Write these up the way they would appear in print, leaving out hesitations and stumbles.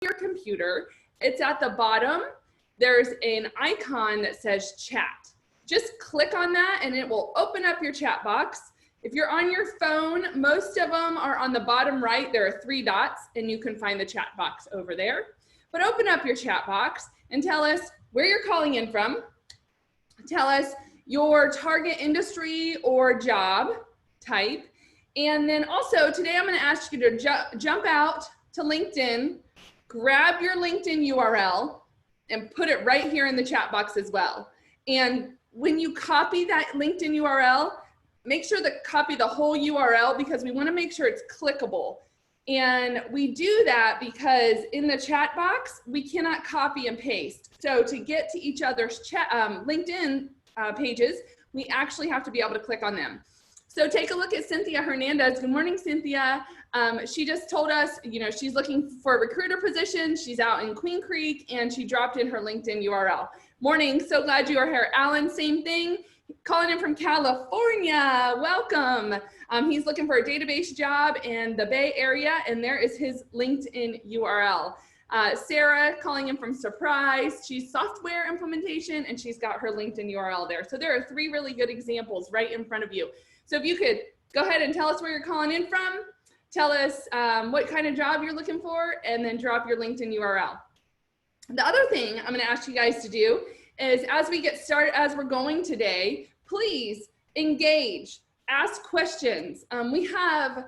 your computer, it's at the bottom. There's an icon that says chat. Just click on that and it will open up your chat box. If you're on your phone, most of them are on the bottom right. There are 3 dots and you can find the chat box over there. But open up your chat box and tell us where you're calling in from. Tell us your target industry or job type. And then also today I'm going to ask you to jump out to LinkedIn, grab your LinkedIn URL and put it right here in the chat box as well. And when you copy that LinkedIn URL, make sure to copy the whole URL because we want to make sure it's clickable. And we do that because in the chat box, we cannot copy and paste. So to get to each other's LinkedIn pages, we actually have to be able to click on them. So take a look at Cynthia Hernandez. Good morning, Cynthia. She just told us, you know, she's looking for a recruiter position. She's out in Queen Creek and she dropped in her LinkedIn URL. Morning, so glad you are here. Alan, same thing. Calling in from California, welcome. He's looking for a database job in the Bay Area, and there is his LinkedIn URL. Sarah calling in from Surprise. She's software implementation, and she's got her LinkedIn URL there. So there are 3 really good examples right in front of you. So if you could go ahead and tell us where you're calling in from, tell us what kind of job you're looking for, and then drop your LinkedIn URL. The other thing I'm going to ask you guys to do is as we get started, as we're going today, please engage, ask questions. We have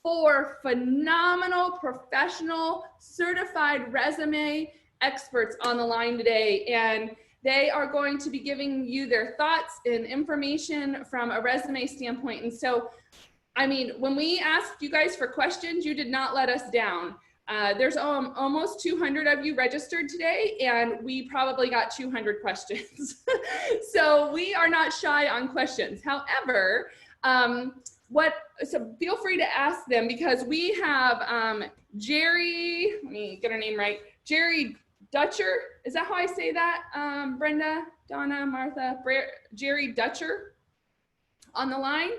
4 phenomenal, professional, certified resume experts on the line today, and they are going to be giving you their thoughts and information from a resume standpoint. And so, I mean, when we asked you guys for questions, you did not let us down. There's almost 200 of you registered today, and we probably got 200 questions. So we are not shy on questions. However, so feel free to ask them because we have Jerry, let me get her name right, Jerry Dutcher. Is that how I say that? Brenda, Donna, Martha, Jerry Dutcher on the line.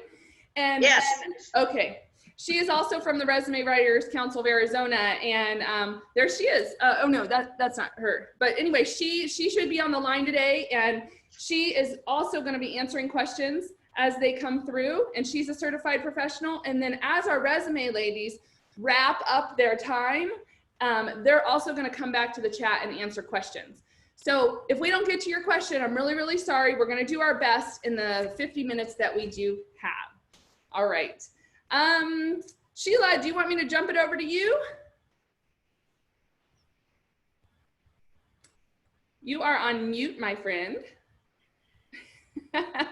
And yes. Okay. She is also from the Resume Writers Council of Arizona, and there she is. Oh no, that's not her. But anyway, she should be on the line today, and she is also going to be answering questions as they come through, and she's a certified professional. And then as our resume ladies wrap up their time, they're also going to come back to the chat and answer questions. So if we don't get to your question, I'm really, really sorry. We're going to do our best in the 50 minutes that we do have. All right. Sheila, do you want me to jump it over to you? You are on mute, my friend.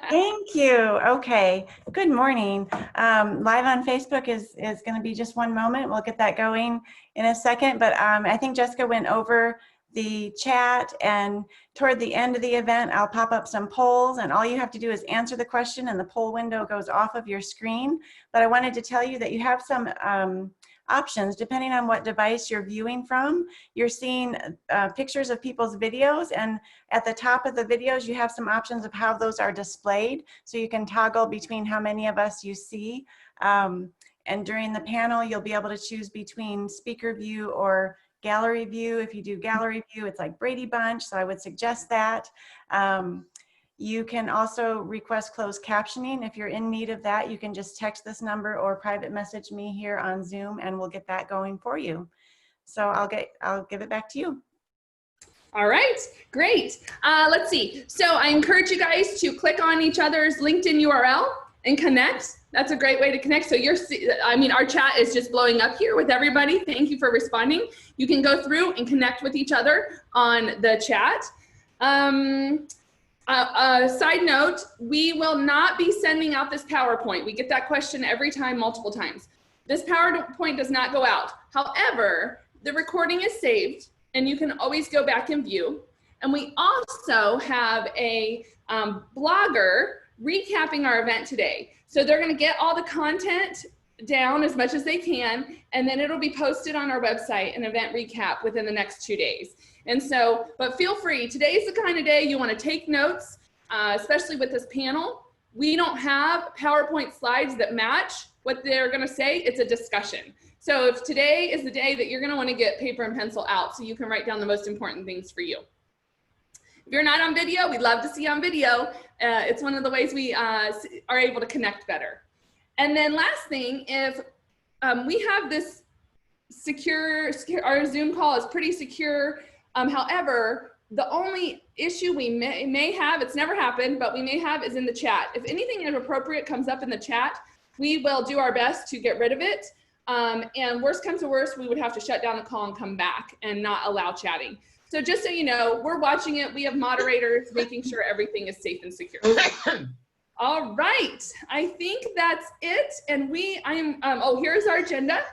Thank you. Okay. Good morning. Live on Facebook is going to be just one moment. We'll get that going in a second. But I think Jessica went over the chat, and toward the end of the event, I'll pop up some polls, and all you have to do is answer the question, and the poll window goes off of your screen. But I wanted to tell you that you have some options depending on what device you're viewing from. You're seeing pictures of people's videos, and at the top of the videos you have some options of how those are displayed, so you can toggle between how many of us you see. And during the panel you'll be able to choose between speaker view or gallery view. If you do gallery view, it's like Brady Bunch, so I would suggest that. You can also request closed captioning. If you're in need of that, you can just text this number or private message me here on Zoom, and we'll get that going for you. So I'll give it back to you. All right, great. Let's see. So I encourage you guys to click on each other's LinkedIn URL and connect. That's a great way to connect. So our chat is just blowing up here with everybody. Thank you for responding. You can go through and connect with each other on the chat. Side note, we will not be sending out this PowerPoint. We get that question every time, multiple times. This PowerPoint does not go out. However, the recording is saved and you can always go back and view. And we also have a blogger recapping our event today. So they're going to get all the content down as much as they can, and then it'll be posted on our website, an event recap within the next 2 days. And so, but feel free, today's the kind of day you want to take notes, especially with this panel. We don't have PowerPoint slides that match what they're going to say. It's a discussion. So if today is the day that you're going to want to get paper and pencil out so you can write down the most important things for you. If you're not on video, we'd love to see you on video. It's one of the ways we are able to connect better. And then last thing, if we have this secure, our Zoom call is pretty secure. However, the only issue we may have, it's never happened, but we may have is in the chat. If anything inappropriate comes up in the chat, we will do our best to get rid of it. And worst comes to worst, we would have to shut down the call and come back and not allow chatting. So just so you know, we're watching it. We have moderators making sure everything is safe and secure. All right, I think that's it. And here's our agenda.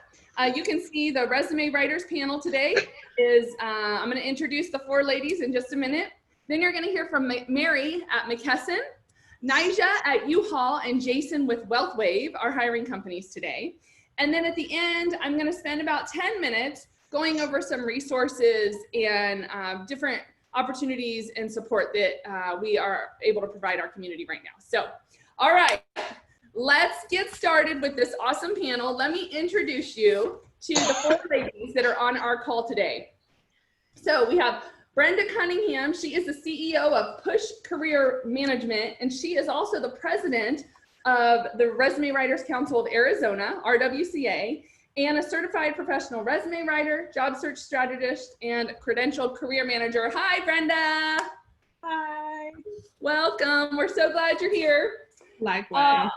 You can see the resume writers panel today is, I'm gonna introduce the 4 ladies in just a minute. Then you're gonna hear from Mary at McKesson, Nija at U-Haul, and Jason with WealthWave, our hiring companies today. And then at the end, I'm gonna spend about 10 minutes going over some resources and different opportunities and support that we are able to provide our community right now. So, all right, let's get started with this awesome panel. Let me introduce you to the 4 ladies that are on our call today. So we have Brenda Cunningham. She is the CEO of Push Career Management, and she is also the president of the Resume Writers Council of Arizona, RWCA, and a certified professional resume writer, job search strategist, and credentialed career manager. Hi, Brenda. Hi. Welcome. We're so glad you're here. Likewise.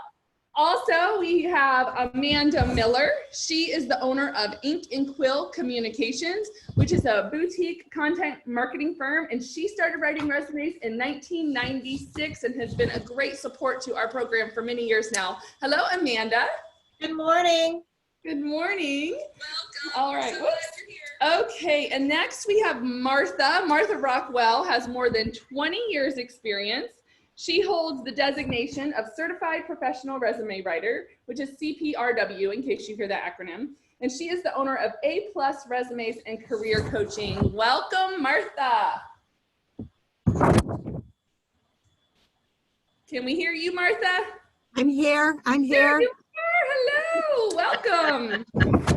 Also, we have Amanda Miller. She is the owner of Ink and Quill Communications, which is a boutique content marketing firm, and she started writing resumes in 1996 and has been a great support to our program for many years now. Hello, Amanda. Good morning. Good morning. Welcome. All right. So glad you're here. Okay, and next we have Martha. Martha Rockwell has more than 20 years experience. She holds the designation of Certified Professional Resume Writer, which is CPRW, in case you hear that acronym. And she is the owner of A+ Resumes and Career Coaching. Welcome, Martha. Can we hear you, Martha? I'm here. I'm There here. you are. Hello. Welcome.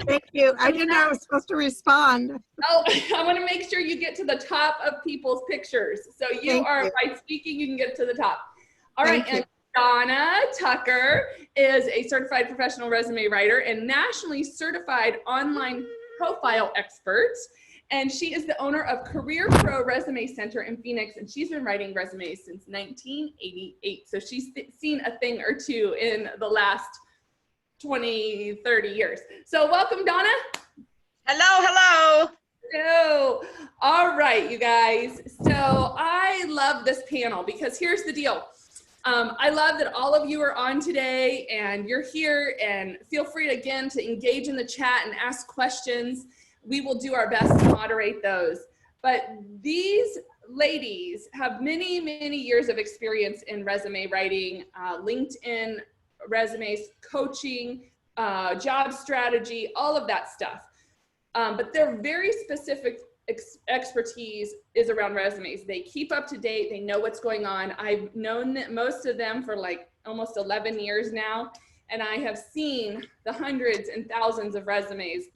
Thank you. I didn't know I was supposed to respond. Oh, I want to make sure you get to the top of people's pictures. So by speaking, you can get to the top. All right, and Donna Tucker is a certified professional resume writer and nationally certified online profile expert. And she is the owner of Career Pro Resume Center in Phoenix, and she's been writing resumes since 1988. So she's seen a thing or two in the last 20, 30 years. So welcome, Donna. Hello. Hello. All right, you guys. So I love this panel because here's the deal. I love that all of you are on today and you're here, and feel free again to engage in the chat and ask questions. We will do our best to moderate those. But these ladies have many, many years of experience in resume writing, LinkedIn resumes, coaching, job strategy, all of that stuff. But their very specific expertise is around resumes. They keep up to date. They know what's going on. I've known most of them for like almost 11 years now, and I have seen the hundreds and thousands of resumes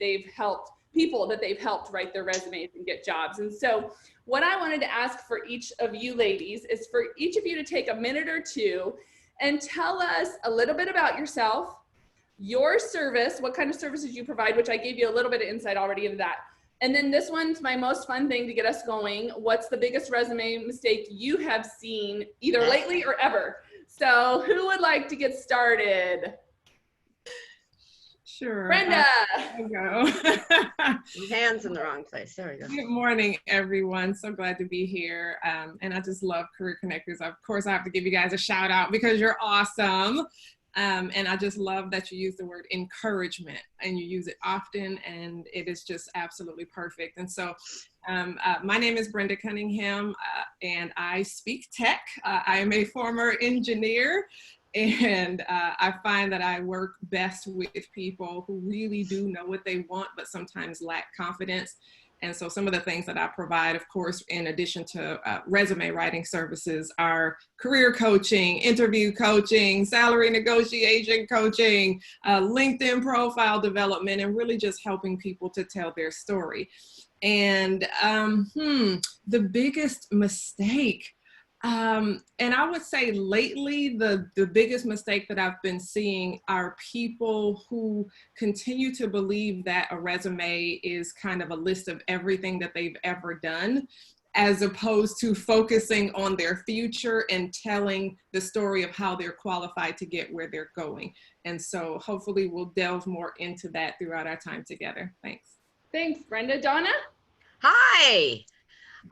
people that they've helped write their resumes and get jobs. And so what I wanted to ask for each of you ladies is for each of you to take a minute or two and tell us a little bit about yourself, your service, what kind of services you provide, which I gave you a little bit of insight already into that. And then this one's my most fun thing to get us going. What's the biggest resume mistake you have seen either lately or ever? So who would like to get started? Sure. Brenda. There you go. Hands in the wrong place. There we go. Good morning, everyone. So glad to be here. And I just love Career Connectors. Of course, I have to give you guys a shout out because you're awesome. And I just love that you use the word encouragement, and you use it often, and it is just absolutely perfect. And so my name is Brenda Cunningham, and I speak tech. I am a former engineer, and I find that I work best with people who really do know what they want, but sometimes lack confidence. And so some of the things that I provide, of course, in addition to resume writing services, are career coaching, interview coaching, salary negotiation coaching, LinkedIn profile development, and really just helping people to tell their story. And the biggest mistake, and I would say lately, the biggest mistake that I've been seeing are people who continue to believe that a resume is kind of a list of everything that they've ever done, as opposed to focusing on their future and telling the story of how they're qualified to get where they're going. And so hopefully we'll delve more into that throughout our time together. Thanks. Thanks, Brenda. Donna? Hi.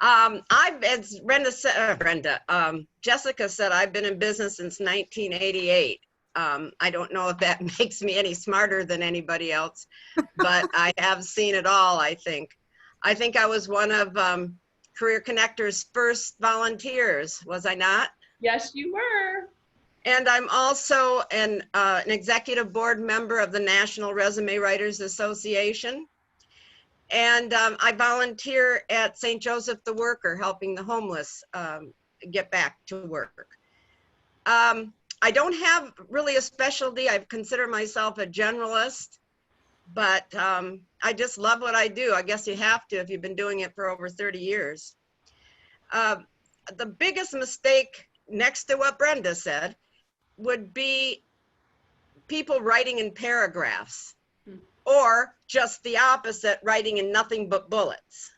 As Brenda said, Jessica said, I've been in business since 1988. I don't know if that makes me any smarter than anybody else, but I have seen it all, I think. I think I was one of Career Connector's first volunteers, was I not? Yes, you were. And I'm also an executive board member of the National Resume Writers Association. And I volunteer at St. Joseph the Worker, helping the homeless get back to work. I don't have really a specialty. I consider myself a generalist, but I just love what I do. I guess you have to if you've been doing it for over 30 years. The biggest mistake, next to what Brenda said, would be people writing in paragraphs. Or just the opposite, writing in nothing but bullets.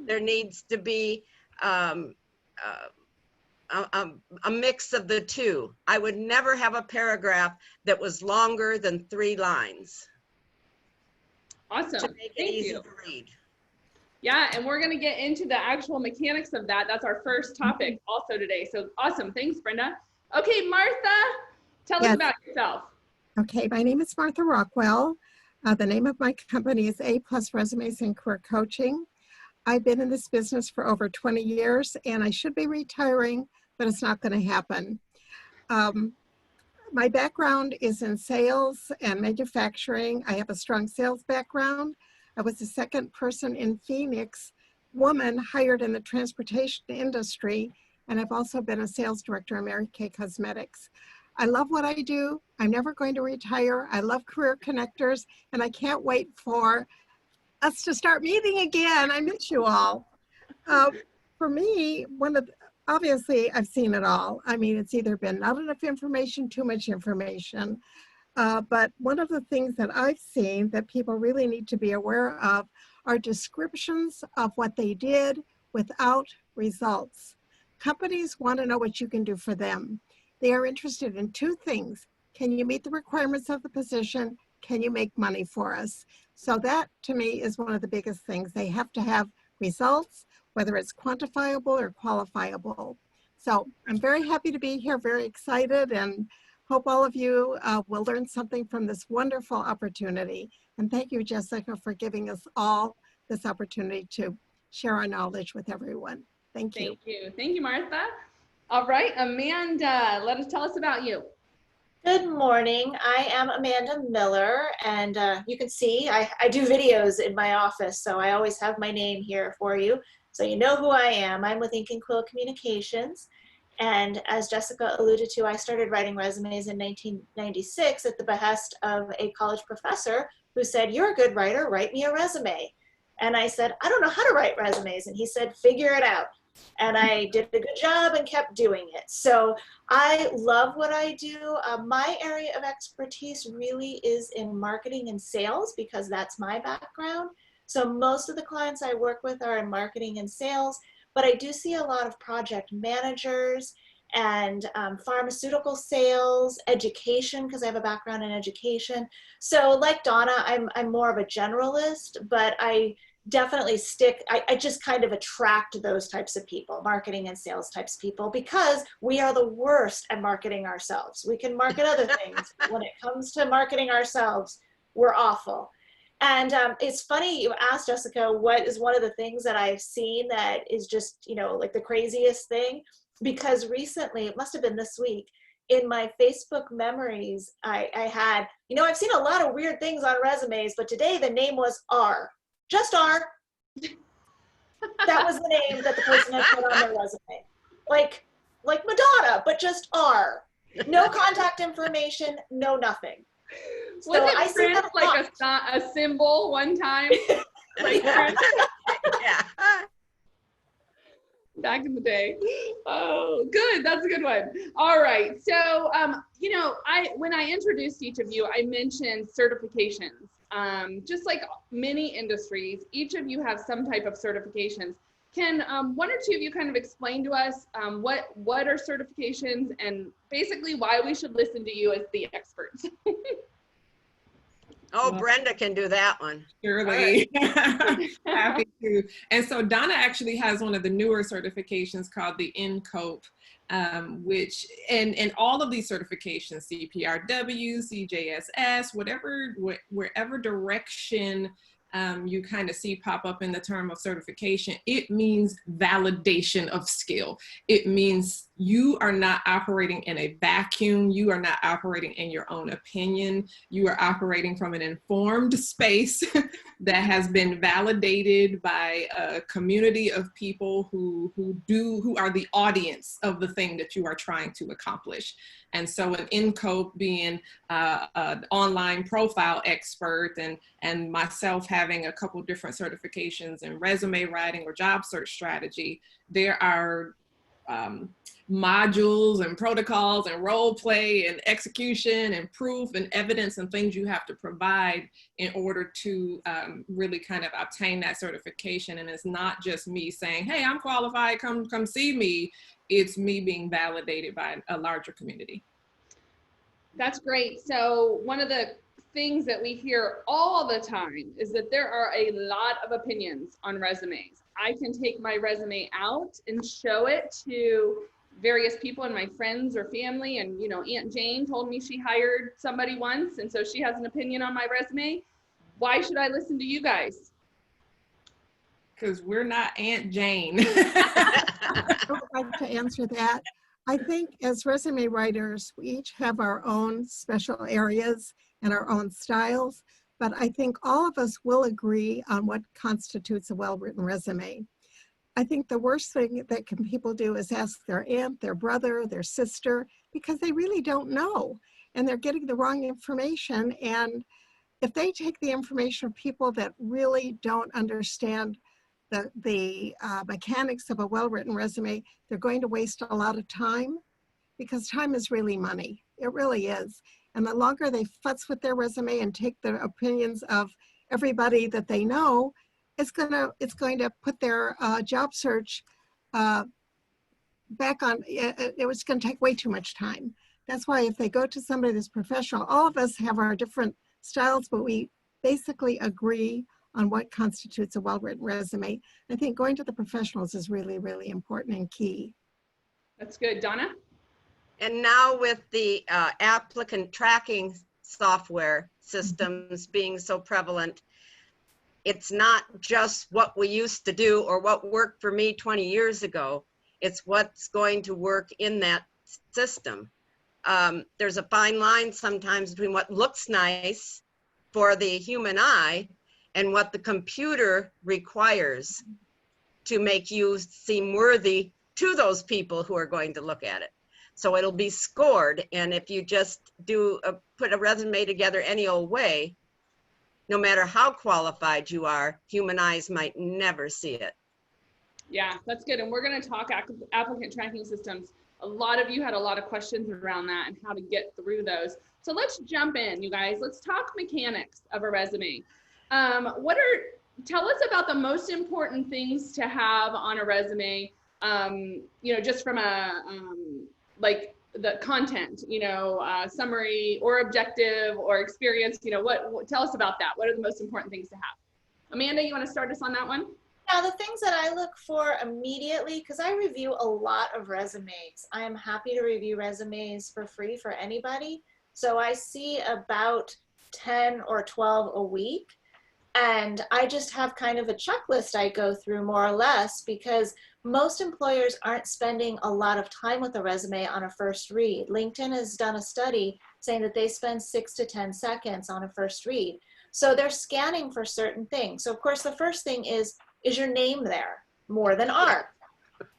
There needs to be a mix of the two. I would never have a paragraph that was longer than 3 lines. Awesome. To make it easy to read. Yeah, and we're going to get into the actual mechanics of that. That's our first topic also today. So awesome. Thanks, Brenda. Okay, Martha, tell us about yourself. Okay, my name is Martha Rockwell. The name of my company is A+ Resumes and Career Coaching. I've been in this business for over 20 years and I should be retiring, but it's not going to happen. My background is in sales and manufacturing. I have a strong sales background. I was the second person in Phoenix, woman hired in the transportation industry, and I've also been a sales director at Mary Kay Cosmetics. I love what I do. I'm never going to retire. I love Career Connectors, and I can't wait for us to start meeting again. I miss you all. For me, obviously, I've seen it all. I mean, it's either been not enough information, too much information. But one of the things that I've seen that people really need to be aware of are descriptions of what they did without results. Companies want to know what you can do for them. They are interested in 2 things. Can you meet the requirements of the position? Can you make money for us? So that, to me, is one of the biggest things. They have to have results, whether it's quantifiable or qualifiable. So I'm very happy to be here, very excited, and hope all of you will learn something from this wonderful opportunity. And thank you, Jessica, for giving us all this opportunity to share our knowledge with everyone. Thank you. Thank you. Thank you, Martha. All right, Amanda, tell us about you. Good morning. I am Amanda Miller, and you can see I do videos in my office, so I always have my name here for you, so you know who I am. I'm with Ink and Quill Communications, and as Jessica alluded to, I started writing resumes in 1996 at the behest of a college professor who said, "You're a good writer, write me a resume." And I said, "I don't know how to write resumes," and he said, "Figure it out." And I did a good job and kept doing it. So I love what I do. My area of expertise really is in marketing and sales because that's my background. So most of the clients I work with are in marketing and sales, but I do see a lot of project managers and pharmaceutical sales, education, because I have a background in education. So like Donna, I'm more of a generalist, but I definitely I just kind of attract those types of people, marketing and sales types of people, because we are the worst at marketing ourselves. We can market other things. When it comes to marketing ourselves, we're awful. And it's funny you asked, Jessica, what is one of the things that I've seen that is just, like the craziest thing? Because recently, it must have been this week, in my Facebook memories, I had, I've seen a lot of weird things on resumes, but today the name was R. Just R. That was the name that the person had put on their resume. Like Madonna, but just R. No contact information, no nothing. So I Wasn't see Prince that like a symbol one time? Like Prince Yeah. back in the day. Oh, good. That's a good one. All right. So, you know, when I introduced each of you, I mentioned certifications. Just like many industries, each of you have some type of certifications. Can one or two of you kind of explain to us what are certifications and basically why we should listen to you as the experts? Oh, Brenda can do that one. Surely. Happy to. And so Donna actually has one of the newer certifications called the NCOPE, which, and all of these certifications, CPRW, CJSS, wherever direction you kind of see pop up in the term of certification, it means validation of skill. It means you are not operating in a vacuum. You are not operating in your own opinion. You are operating from an informed space that has been validated by a community of people who are the audience of the thing that you are trying to accomplish. And so an NCOPE being an online profile expert, and myself having a couple different certifications in resume writing or job search strategy, there are modules and protocols and role play and execution and proof and evidence and things you have to provide in order to really kind of obtain that certification. And it's not just me saying, hey, I'm qualified, come see me. It's me being validated by a larger community. That's great. So one of the things that we hear all the time is that there are a lot of opinions on resumes. I can take my resume out and show it to various people and my friends or family, and you know, Aunt Jane told me she hired somebody once, and so she has an opinion on my resume. Why should I listen to you guys? Because we're not Aunt Jane. I would like to answer that. I think as resume writers, we each have our own special areas and our own styles, but I think all of us will agree on what constitutes a well-written resume. I think the worst thing that people do is ask their aunt, their brother, their sister, because they really don't know, and they're getting the wrong information. And if they take the information of people that really don't understand the mechanics of a well-written resume, they're going to waste a lot of time, because time is really money. It really is. And the longer they futz with their resume and take the opinions of everybody that they know, it's going to put their job search back on. It was going to take way too much time. That's why if they go to somebody that's professional, all of us have our different styles, but we basically agree on what constitutes a well-written resume. I think going to the professionals is really, really important and key. That's good. Donna? And now with the applicant tracking software systems being so prevalent, it's not just what we used to do or what worked for me 20 years ago. It's what's going to work in that system. There's a fine line sometimes between what looks nice for the human eye and what the computer requires to make you seem worthy to those people who are going to look at it. So it'll be scored, and if you just put a resume together any old way, no matter how qualified you are, human eyes might never see it. Yeah, that's good. And we're going to talk applicant tracking systems. A lot of you had a lot of questions around that and how to get through those. So let's jump in, you guys. Let's talk mechanics of a resume. Tell us about the most important things to have on a resume, you know, just from a, like the content, you know, summary or objective or experience, you know, tell us about that. What are the most important things to have? Amanda, you want to start us on that one? Now, the things that I look for immediately, because I review a lot of resumes. I am happy to review resumes for free for anybody. So I see about 10 or 12 a week. And I just have kind of a checklist I go through more or less, because most employers aren't spending a lot of time with a resume on a first read. LinkedIn has done a study saying that they spend 6 to 10 seconds on a first read. So they're scanning for certain things. So of course, the first thing is, Is your name there more than art?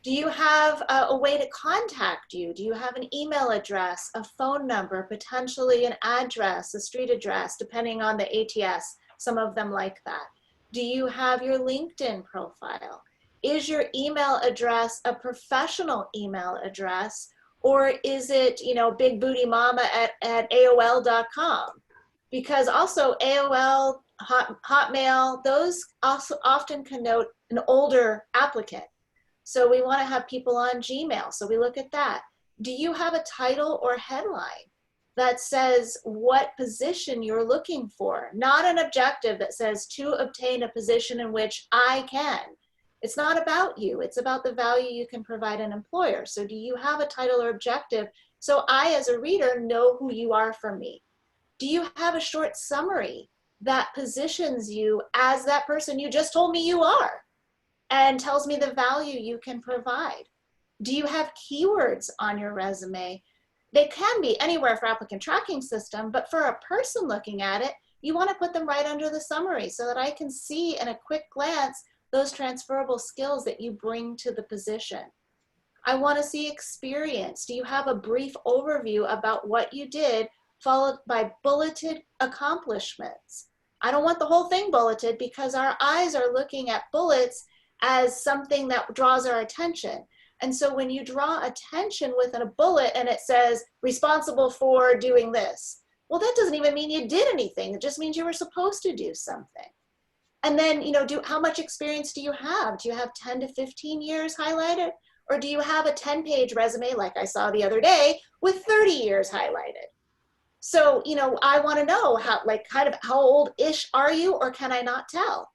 Do you have a way to contact you? Do you have an email address, a phone number, potentially an address, a street address, depending on the ATS? Some of them like that. Do you have your LinkedIn profile? Is your email address a professional email address, or is it, you know, big booty mama at AOL.com? Because also AOL, Hotmail, those also often connote an older applicant. So we want to have people on Gmail. So we look at that. Do you have a title or headline that says what position you're looking for? Not an objective that says to obtain a position in which I can. It's not about you. It's about the value you can provide an employer. So do you have a title or objective so I, as a reader, know who you are from me? Do you have a short summary that positions you as that person you just told me you are and tells me the value you can provide? Do you have keywords on your resume? They can be anywhere for applicant tracking system, but for a person looking at it, you want to put them right under the summary so that I can see in a quick glance those transferable skills that you bring to the position. I want to see experience. Do you have a brief overview about what you did, followed by bulleted accomplishments? I don't want the whole thing bulleted because our eyes are looking at bullets as something that draws our attention. And so when you draw attention with a bullet and it says responsible for doing this, well, that doesn't even mean you did anything. It just means you were supposed to do something. And then, you know, how much experience do you have? Do you have 10 to 15 years highlighted? Or do you have a 10-page resume like I saw the other day with 30 years highlighted? So, you know, I want to know how, like, kind of how old-ish are you, or can I not tell?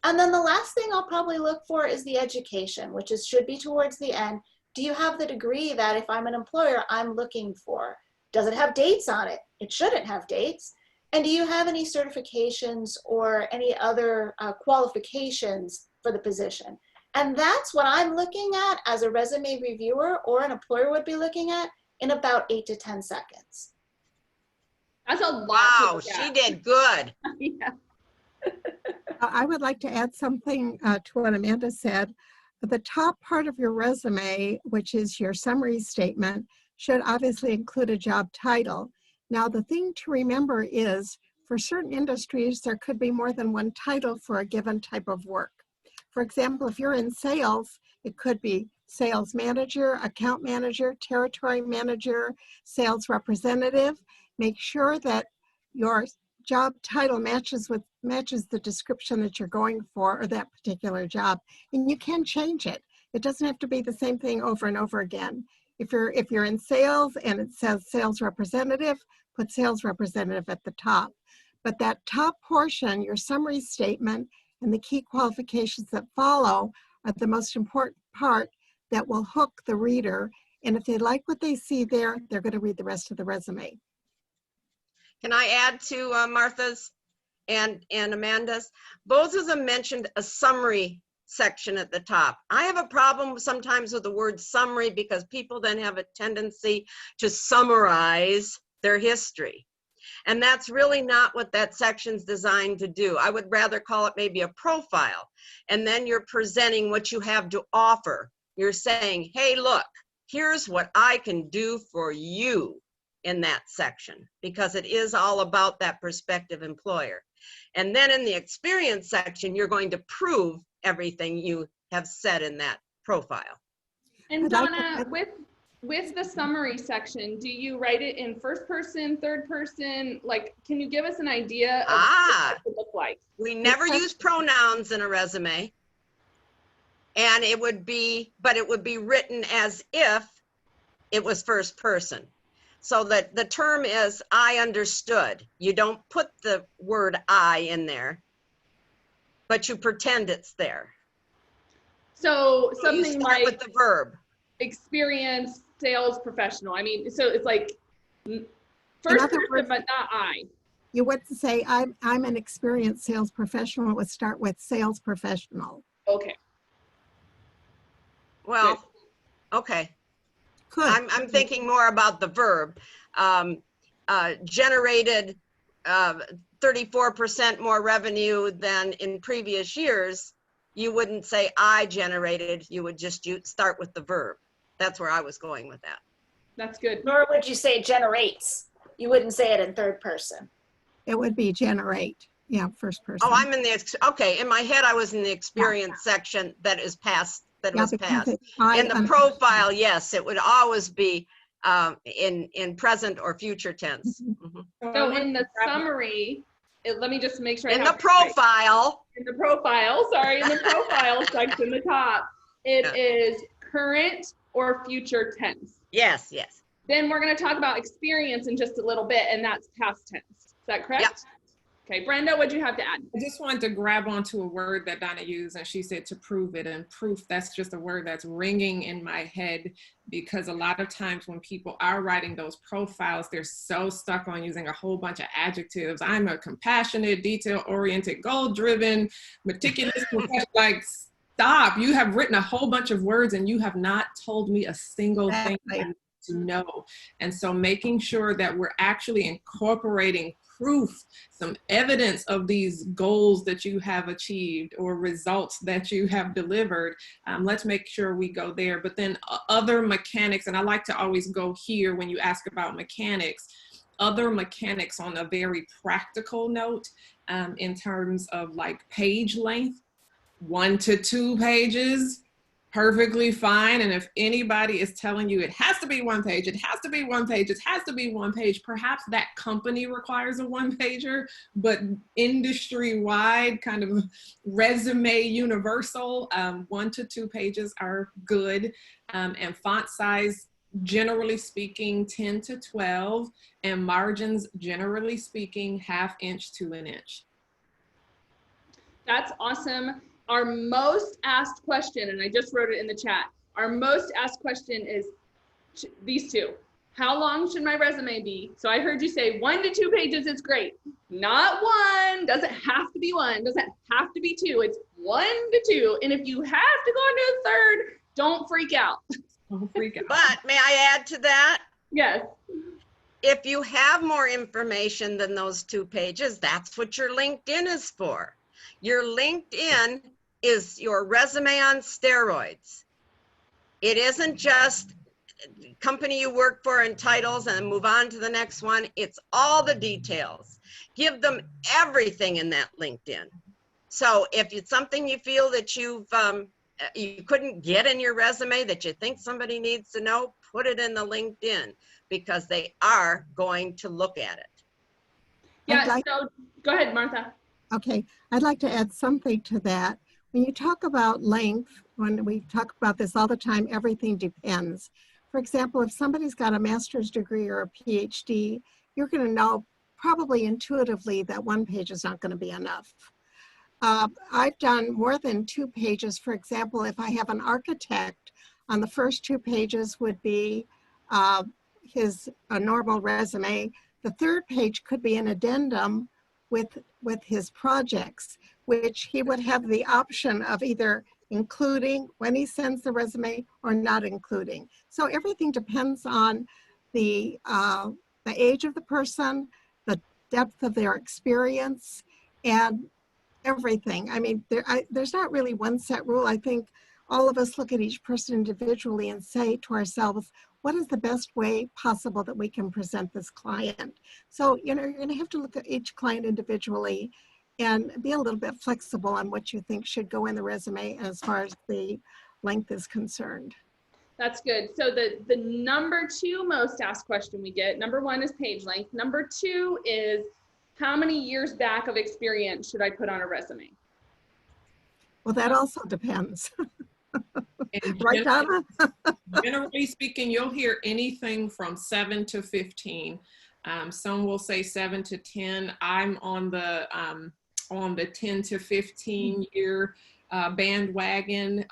And then the last thing I'll probably look for is the education, which should be towards the end. Do you have the degree that if I'm an employer, I'm looking for? Does it have dates on it? It shouldn't have dates. And do you have any certifications or any other qualifications for the position? And that's what I'm looking at as a resume reviewer or an employer would be looking at in about 8 to 10 seconds. That's a lot. Wow, she did good. Yeah. I would like to add something to what Amanda said. The top part of your resume, which is your summary statement, should obviously include a job title. Now, the thing to remember is for certain industries, there could be more than one title for a given type of work. For example, if you're in sales, it could be sales manager, account manager, territory manager, sales representative. Make sure that your job title matches the description that you're going for or that particular job. And you can change it. It doesn't have to be the same thing over and over again. If you're in sales and it says sales representative, put sales representative at the top. But that top portion, your summary statement and the key qualifications that follow are the most important part that will hook the reader. And if they like what they see there, they're going to read the rest of the resume. Can I add to Martha's and Amanda's? Both of them mentioned a summary section at the top. I have a problem sometimes with the word summary because people then have a tendency to summarize their history. And that's really not what that section's designed to do. I would rather call it maybe a profile. And then you're presenting what you have to offer. You're saying, hey, look, here's what I can do for you in that section, because it is all about that prospective employer. And then in the experience section, you're going to prove everything you have said in that profile. And Donna, with the summary section, do you write it in first person, third person? Like, can you give us an idea of what it would look like? We never use pronouns in a resume. And it would be written as if it was first person. So that the term is, I understood. You don't put the word I in there, but you pretend it's there. So something you start like with the verb. Experienced sales professional. I mean, so it's like first person, but not I. You would say, I'm an experienced sales professional. It would start with sales professional. Okay. Well, okay. Good. I'm thinking more about the verb. Generated 34% more revenue than in previous years. you wouldn't say I generated, you would just start with the verb. That's where I was going with that. That's good. Nor would you say generates. You wouldn't say it in third person. It would be generate. Yeah, first person. Oh, I'm in the, okay, in my head, I was in the experience section that is past, that Yeah, was because past. it's I In the under- profile, yes, it would always be in present or future tense. Mhm. So in the summary, let me just make sure I In have the it right. profile, In the profile, sorry, in the profile section, the top, it is current or future tense. yes, yes. Then we're going to talk about experience in just a little bit, and that's past tense. Is that correct? Yep. Okay, Brenda, what'd you have to add? I just wanted to grab onto a word that Donna used, and she said to prove it. And proof, that's just a word that's ringing in my head, because a lot of times when people are writing those profiles, they're so stuck on using a whole bunch of adjectives. I'm a compassionate, detail-oriented, goal-driven, meticulous professional. Like, stop. You have written a whole bunch of words and you have not told me a single thing I need to know. And so making sure that we're actually incorporating proof, some evidence of these goals that you have achieved or results that you have delivered. Let's make sure we go there. But then other mechanics, and I like to always go here when you ask about mechanics, other mechanics on a very practical note, in terms of like page length, 1 to 2 pages, perfectly fine. And if anybody is telling you it has to be 1 page, it has to be 1 page, it has to be 1 page, perhaps that company requires a 1-pager, but industry-wide, kind of resume universal, 1 to 2 pages are good. And font size, generally speaking, 10 to 12, and margins, generally speaking, 1/2 inch to 1 inch. That's awesome. Our most asked question, and I just wrote it in the chat, our most asked question is these two. How long should my resume be? So I heard you say 1 to 2 pages is great. Not 1, doesn't have to be 1, doesn't have to be 2. It's 1 to 2. And if you have to go into a third, don't freak out. Don't freak out. But may I add to that? Yes. If you have more information than those 2 pages, that's what your LinkedIn is for. Your LinkedIn is your resume on steroids. It isn't just company you work for and titles and move on to the next one. It's all the details. Give them everything in that LinkedIn. So if it's something you feel that you couldn't get in your resume that you think somebody needs to know, put it in the LinkedIn, because they are going to look at it. Yeah, so go ahead, Martha. Okay, I'd like to add something to that. When you talk about length, when we talk about this all the time, everything depends. For example, if somebody's got a master's degree or a PhD, you're going to know probably intuitively that 1 page is not going to be enough. I've done more than 2 pages. For example, if I have an architect, on the first 2 pages would be his normal resume. The 3rd page could be an addendum with his projects, which he would have the option of either including when he sends the resume or not including. So everything depends on the age of the person, the depth of their experience, and everything. I mean, there's not really one set rule. I think all of us look at each person individually and say to ourselves, what is the best way possible that we can present this client? So, you know, you're going to have to look at each client individually and be a little bit flexible on what you think should go in the resume as far as the length is concerned. That's good. So the number 2 most asked question we get, number 1 is page length. Number 2 is how many years back of experience should I put on a resume? Well, that also depends. Right, Donna? Generally speaking, you'll hear anything from 7 to 15. Some will say 7 to 10. I'm on the 10 to 15 year bandwagon,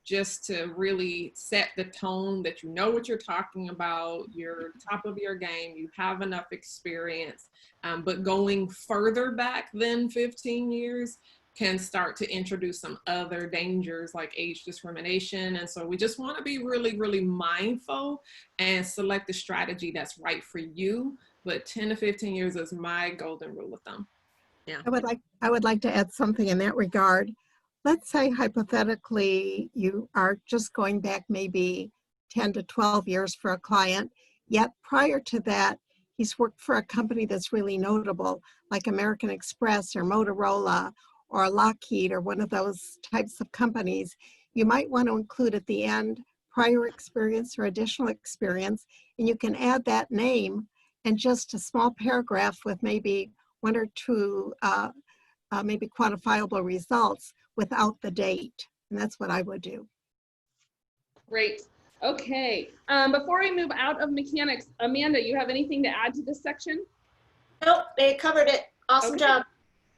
just to really set the tone that you know what you're talking about, you're top of your game, you have enough experience. But going further back than 15 years can start to introduce some other dangers like age discrimination. And so we just want to be really, really mindful and select the strategy that's right for you. But 10 to 15 years is my golden rule of thumb. Yeah. I would like to add something in that regard. let's say hypothetically you are just going back maybe 10 to 12 years for a client, yet prior to that, he's worked for a company that's really notable, like American Express or Motorola or Lockheed or one of those types of companies. You might want to include at the end prior experience or additional experience, and you can add that name and just a small paragraph with maybe one or two maybe quantifiable results without the date. And that's what I would do. Great. Okay. Before we move out of mechanics, Amanda, you have anything to add to this section? Nope, they covered it. Awesome job.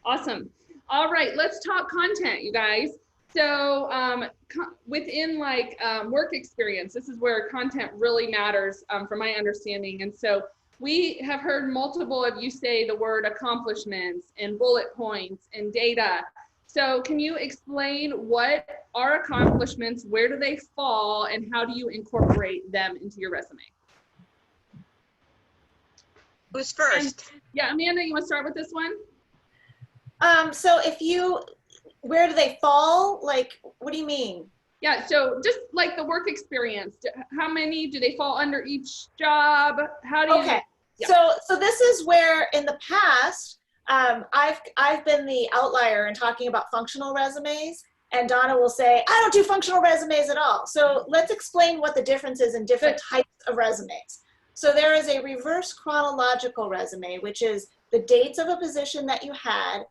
Awesome. All right, let's talk content, you guys. So within like work experience, this is where content really matters from my understanding. And so we have heard multiple of you say the word accomplishments and bullet points and data. So can you explain what are accomplishments, where do they fall, and how do you incorporate them into your resume? Who's first? Yeah, Amanda, you want to start with this one? So where do they fall? Like, what do you mean? Yeah, so just like the work experience, how many do they fall under each job? How do you? Okay, Yeah. so this is where in the past, I've been the outlier in talking about functional resumes, and Donna will say, I don't do functional resumes at all. So let's explain what the difference is in different types of resumes. So there is a reverse chronological resume, which is the dates of a position that you had,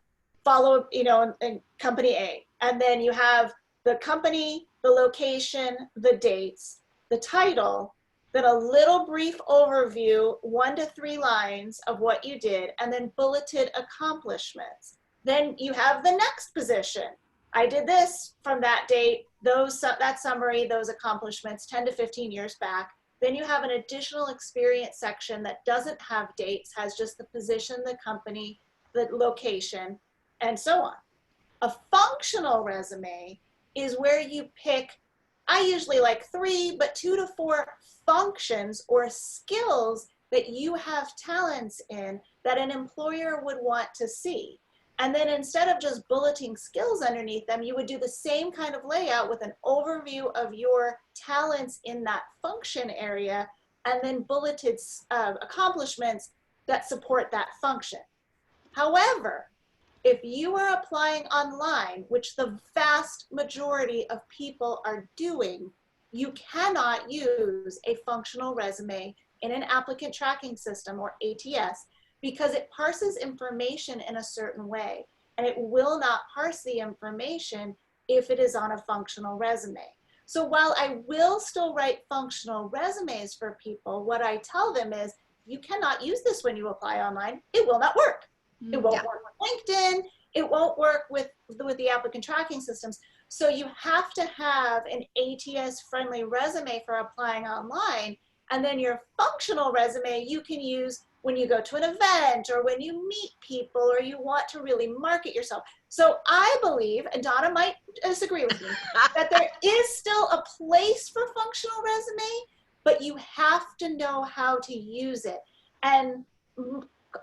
followed, in company A. And then you have the company, the location, the dates, the title, then a little brief overview, 1 to 3 lines of what you did, and then bulleted accomplishments. Then you have the next position. I did this from that date, that summary, those accomplishments, 10 to 15 years back. Then you have an additional experience section that doesn't have dates, has just the position, the company, the location, and so on. A functional resume is where you pick, I usually like 3, but 2 to 4 functions or skills that you have talents in that an employer would want to see. And then instead of just bulleting skills underneath them, you would do the same kind of layout with an overview of your talents in that function area, and then bulleted accomplishments that support that function. However, if you are applying online, which the vast majority of people are doing, you cannot use a functional resume in an applicant tracking system or ATS because it parses information in a certain way, and it will not parse the information if it is on a functional resume. So while I will still write functional resumes for people, what I tell them is you cannot use this when you apply online. It will not work. It won't work with LinkedIn. It won't work with the applicant tracking systems. So you have to have an ATS-friendly resume for applying online. And then your functional resume you can use when you go to an event or when you meet people or you want to really market yourself. So I believe, and Donna might disagree with me, that there is still a place for functional resume, but you have to know how to use it. And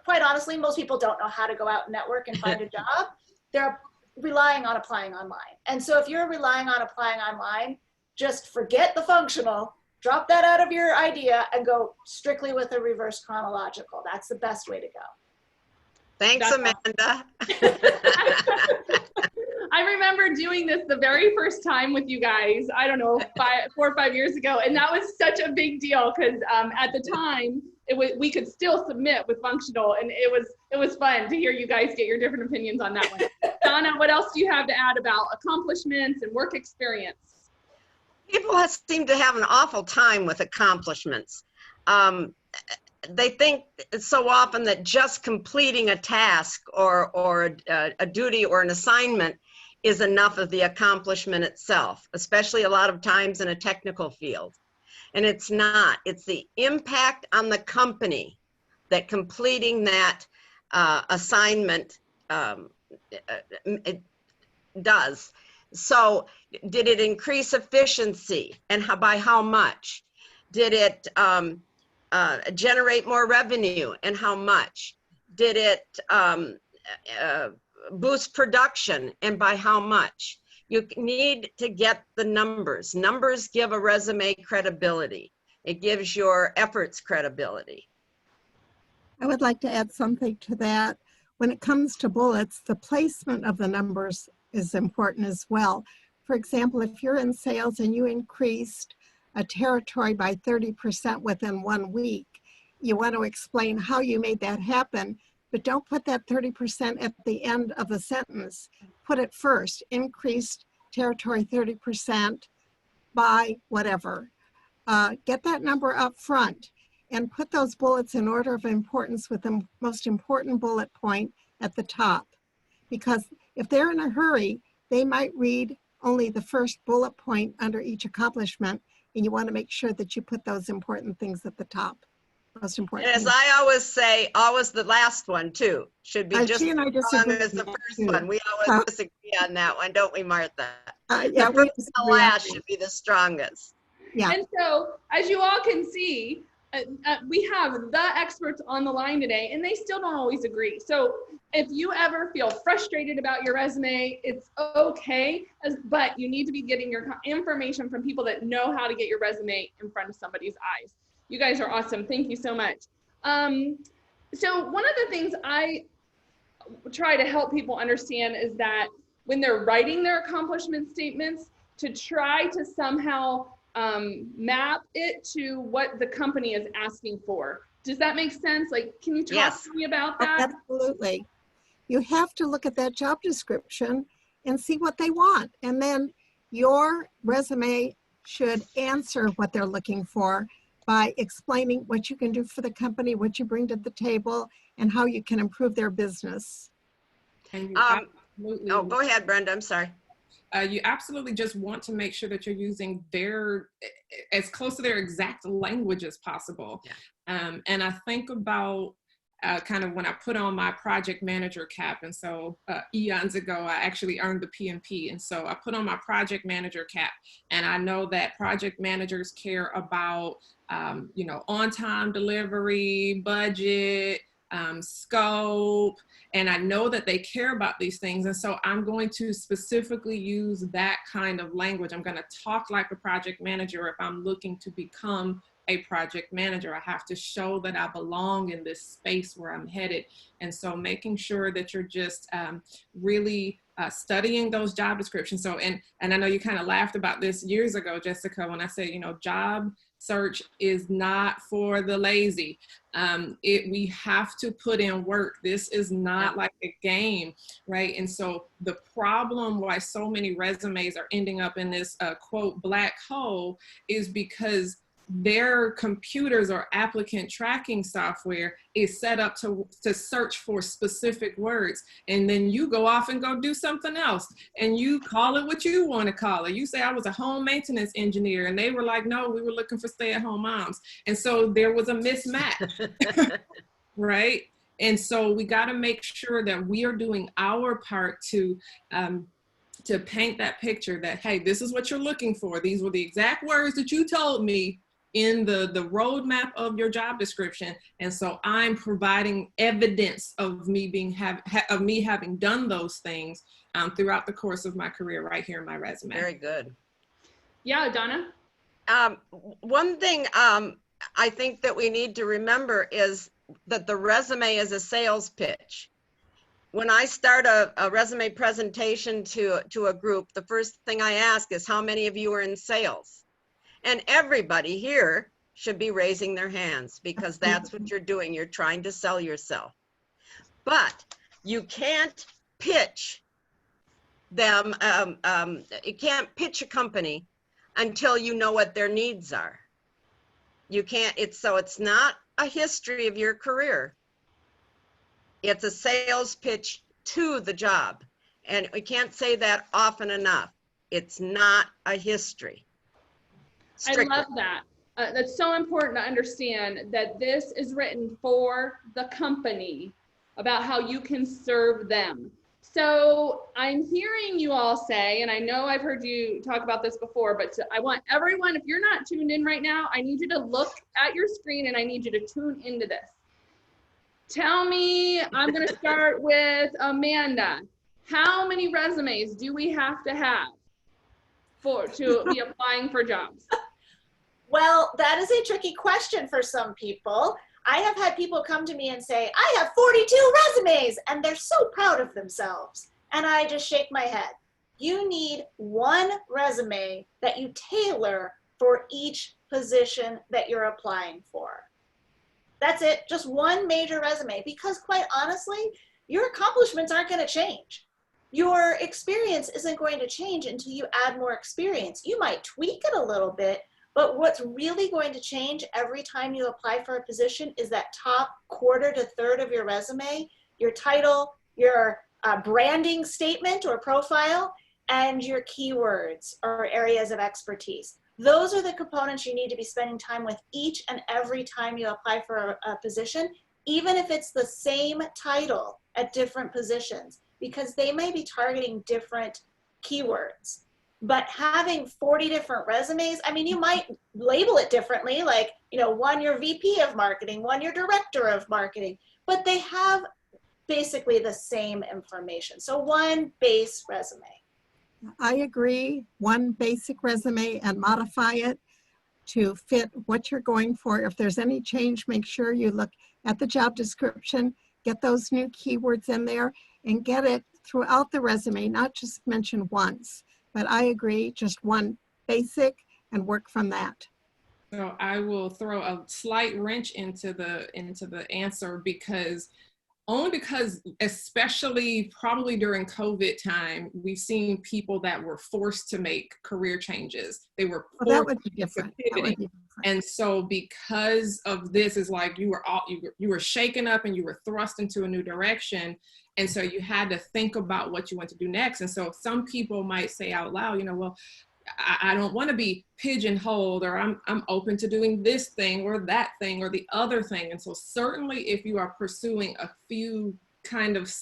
quite honestly, most people don't know how to go out and network and find a job. They're relying on applying online. And so if you're relying on applying online, just forget the functional, drop that out of your idea and go strictly with a reverse chronological. That's the best way to go. Thanks, Amanda. I remember doing this the very first time with you guys, I don't know, 4 or 5 years ago. And that was such a big deal because at the time, we could still submit with functional, and it was fun to hear you guys get your different opinions on that one. Donna, what else do you have to add about accomplishments and work experience? People seem to have an awful time with accomplishments. They think so often that just completing a task or a duty or an assignment is enough of the accomplishment itself, especially a lot of times in a technical field. And it's not. It's the impact on the company that completing that assignment it does. So did it increase efficiency, and by how much? Did it generate more revenue, and how much? Did it boost production, and by how much? You need to get the numbers. Numbers give a resume credibility. It gives your efforts credibility. I would like to add something to that. When it comes to bullets, the placement of the numbers is important as well. For example, if you're in sales and you increased a territory by 30% within 1 week, you want to explain how you made that happen, but don't put that 30% at the end of the sentence. Put it first, increased territory 30% by whatever. Get that number up front and put those bullets in order of importance with the most important bullet point at the top. Because if they're in a hurry, they might read only the first bullet point under each accomplishment, and you want to make sure that you put those important things at the top. Most important. As I always say, always the last one too should be just she and I as disagree long as the on that, first too. one. We always disagree on that one, don't we, Martha? Yeah, The we first and the disagree on last that. should be the strongest. Yeah. And so, as you all can see, we have the experts on the line today, and they still don't always agree. So if you ever feel frustrated about your resume, it's okay, but you need to be getting your information from people that know how to get your resume in front of somebody's eyes. You guys are awesome. Thank you so much. So one of the things I try to help people understand is that when they're writing their accomplishment statements, to try to somehow map it to what the company is asking for. Does that make sense? Like, can you talk to me about that? Absolutely. You have to look at that job description and see what they want. And then your resume should answer what they're looking for by explaining what you can do for the company, what you bring to the table, and how you can improve their business. And you absolutely, Oh, go ahead, Brenda. I'm sorry. You absolutely just want to make sure that you're using their, as close to their exact language as possible. Yeah. And I think about kind of when I put on my project manager cap, and so eons ago, I actually earned the PMP. And so I put on my project manager cap, and I know that project managers care about, you know, on-time delivery, budget, scope, and I know that they care about these things. And so I'm going to specifically use that kind of language. I'm going to talk like a project manager. If I'm looking to become a project manager, I have to show that I belong in this space where I'm headed. And so making sure that you're just really studying those job descriptions. So, and I know you kind of laughed about this years ago, Jessica, when I said, you know, job search is not for the lazy. We have to put in work. This is not like a game, right? And so the problem why so many resumes are ending up in this quote black hole is because their computers or applicant tracking software is set up to search for specific words. And then you go off and go do something else and you call it what you want to call it. You say, I was a home maintenance engineer, and they were like, no, we were looking for stay-at-home moms. And so there was a mismatch, right? And so we got to make sure that we are doing our part to paint that picture that, hey, this is what you're looking for. These were the exact words that you told me in the roadmap of your job description. And so I'm providing evidence of me having done those things throughout the course of my career right here in my resume. Very good. Yeah, Donna? One thing I think that we need to remember is that the resume is a sales pitch. When I start a resume presentation to a group, the first thing I ask is, how many of you are in sales? And everybody here should be raising their hands, because that's what you're doing. You're trying to sell yourself. But you can't pitch them, you can't pitch a company until you know what their needs are. You can't, so it's not a history of your career. It's a sales pitch to the job. And we can't say that often enough. It's not a history. Strictly. I love that. That's so important to understand that this is written for the company about how you can serve them. So I'm hearing you all say, and I know I've heard you talk about this before, but I want everyone, if you're not tuned in right now, I need you to look at your screen and I need you to tune into this. Tell me, I'm going to start with Amanda. How many resumes do we have to have? to be applying for jobs? Well, that is a tricky question for some people. I have had people come to me and say, I have 42 resumes, and they're so proud of themselves. And I just shake my head. You need one resume that you tailor for each position that you're applying for. That's it, just one major resume, because quite honestly, your accomplishments aren't going to change. Your experience isn't going to change until you add more experience. You might tweak it a little bit, but what's really going to change every time you apply for a position is that top quarter to third of your resume, your title, your branding statement or profile, and your keywords or areas of expertise. Those are the components you need to be spending time with each and every time you apply for a position, even if it's the same title at different positions, because they may be targeting different keywords. But having 40 different resumes, I mean, you might label it differently, like, you know, one your VP of marketing, one your director of marketing, but they have basically the same information. So one base resume. I agree. One basic resume and modify it to fit what you're going for. If there's any change, make sure you look at the job description, get those new keywords in there, and get it throughout the resume, not just mention once. But I agree, just one basic and work from that. So I will throw a slight wrench into the answer, only because especially probably during COVID time, we've seen people that were forced to make career changes. They were forced Well, that would be different. And so because of this, is like you were shaken up and you were thrust into a new direction. And so you had to think about what you want to do next. And so some people might say out loud, you know, well, I don't want to be pigeonholed, or I'm open to doing this thing or that thing or the other thing. And so certainly if you are pursuing a few kind of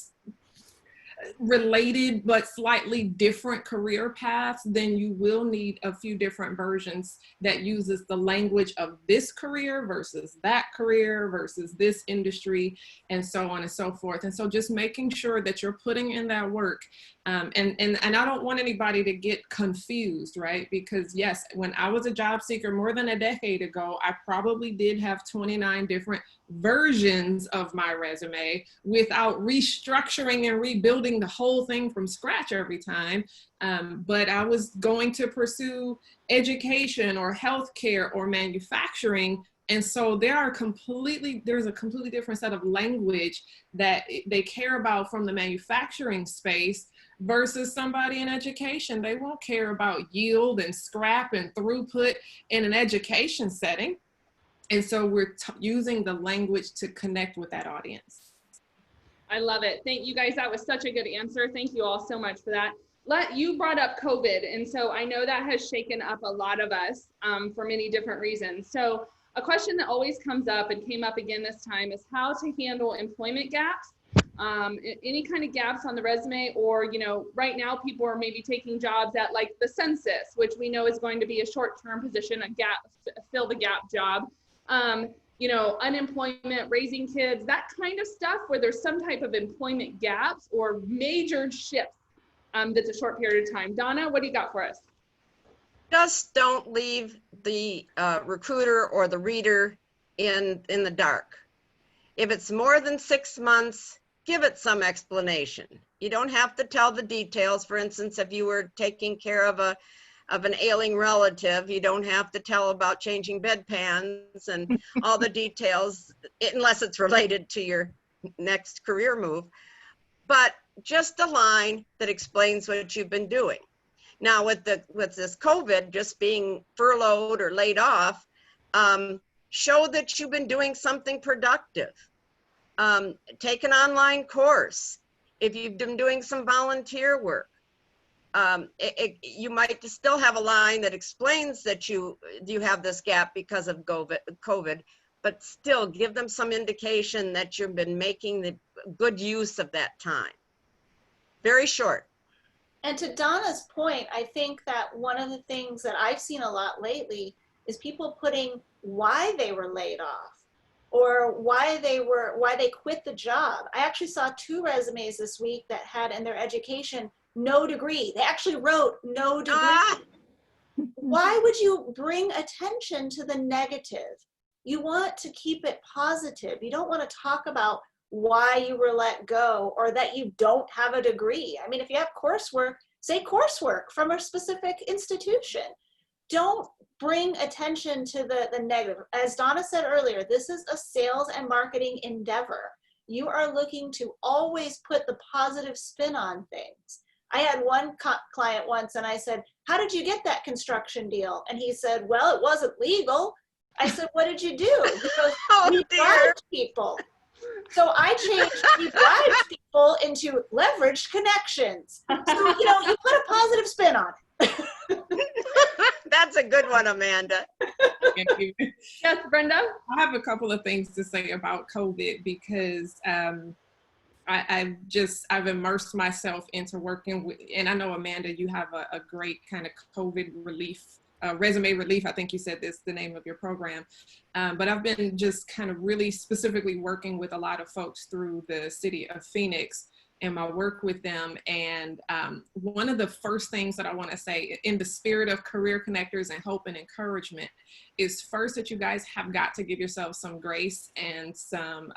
related but slightly different career paths, then you will need a few different versions that uses the language of this career versus that career versus this industry, and so on and so forth. And so just making sure that you're putting in that work. And I don't want anybody to get confused, right? Because yes, when I was a job seeker more than a decade ago, I probably did have 29 different versions of my resume without restructuring and rebuilding the whole thing from scratch every time. But I was going to pursue education or healthcare or manufacturing. And so there's a completely different set of language that they care about from the manufacturing space versus somebody in education. They won't care about yield and scrap and throughput in an education setting. And so we're using the language to connect with that audience. I love it. Thank you guys. That was such a good answer. Thank you all so much for that. You brought up COVID. And so I know that has shaken up a lot of us for many different reasons. So a question that always comes up and came up again this time is how to handle employment gaps. Any kind of gaps on the resume, or, you know, right now people are maybe taking jobs at like the census, which we know is going to be a short-term position, a gap, fill the gap job. You know, unemployment, raising kids, that kind of stuff where there's some type of employment gaps or major shifts that's a short period of time. Donna, what do you got for us? Just don't leave the recruiter or the reader in the dark. If it's more than 6 months, give it some explanation. You don't have to tell the details. For instance, if you were taking care of an ailing relative, you don't have to tell about changing bedpans and all the details, unless it's related to your next career move. But just a line that explains what you've been doing. Now with this COVID, just being furloughed or laid off, show that you've been doing something productive. Take an online course. If you've been doing some volunteer work, you might still have a line that explains that you have this gap because of COVID, but still give them some indication that you've been making the good use of that time. Very short. And to Donna's point, I think that one of the things that I've seen a lot lately is people putting why they were laid off or why they quit the job. I actually saw 2 resumes this week that had in their education no degree. They actually wrote no degree. Why would you bring attention to the negative? You want to keep it positive. You don't want to talk about why you were let go or that you don't have a degree. I mean, if you have coursework, say coursework from a specific institution. Don't bring attention to the negative. As Donna said earlier, this is a sales and marketing endeavor. You are looking to always put the positive spin on things. I had one client once and I said, how did you get that construction deal? And he said, well, it wasn't legal. I said, what did you do? He goes, we bribed people. So I changed we bribed people into leveraged connections. So, you know, you put a positive spin on it. That's a good one, Amanda. Thank you. Yes, Brenda? I have a couple of things to say about COVID because I've immersed myself into working with, and I know Amanda, you have a great kind of COVID relief, resume relief. I think you said this, the name of your program. But I've been just kind of really specifically working with a lot of folks through the city of Phoenix and my work with them. And one of the first things that I want to say in the spirit of career connectors and hope and encouragement is first that you guys have got to give yourselves some grace and some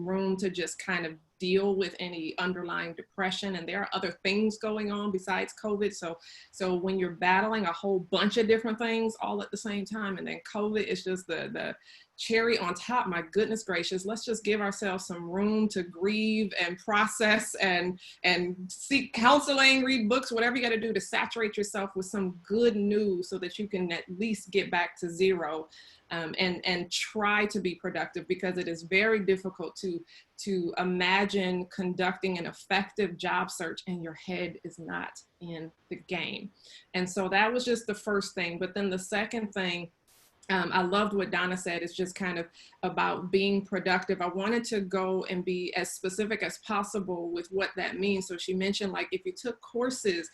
room to just kind of deal with any underlying depression. And there are other things going on besides COVID. So when you're battling a whole bunch of different things all at the same time, and then COVID is just the cherry on top, my goodness gracious, let's just give ourselves some room to grieve and process and seek counseling, read books, whatever you got to do to saturate yourself with some good news so that you can at least get back to zero. And try to be productive, because it is very difficult to imagine conducting an effective job search and your head is not in the game. And so that was just the first thing. But then the second thing, I loved what Donna said, is just kind of about being productive. I wanted to go and be as specific as possible with what that means. So she mentioned, like, if you took courses,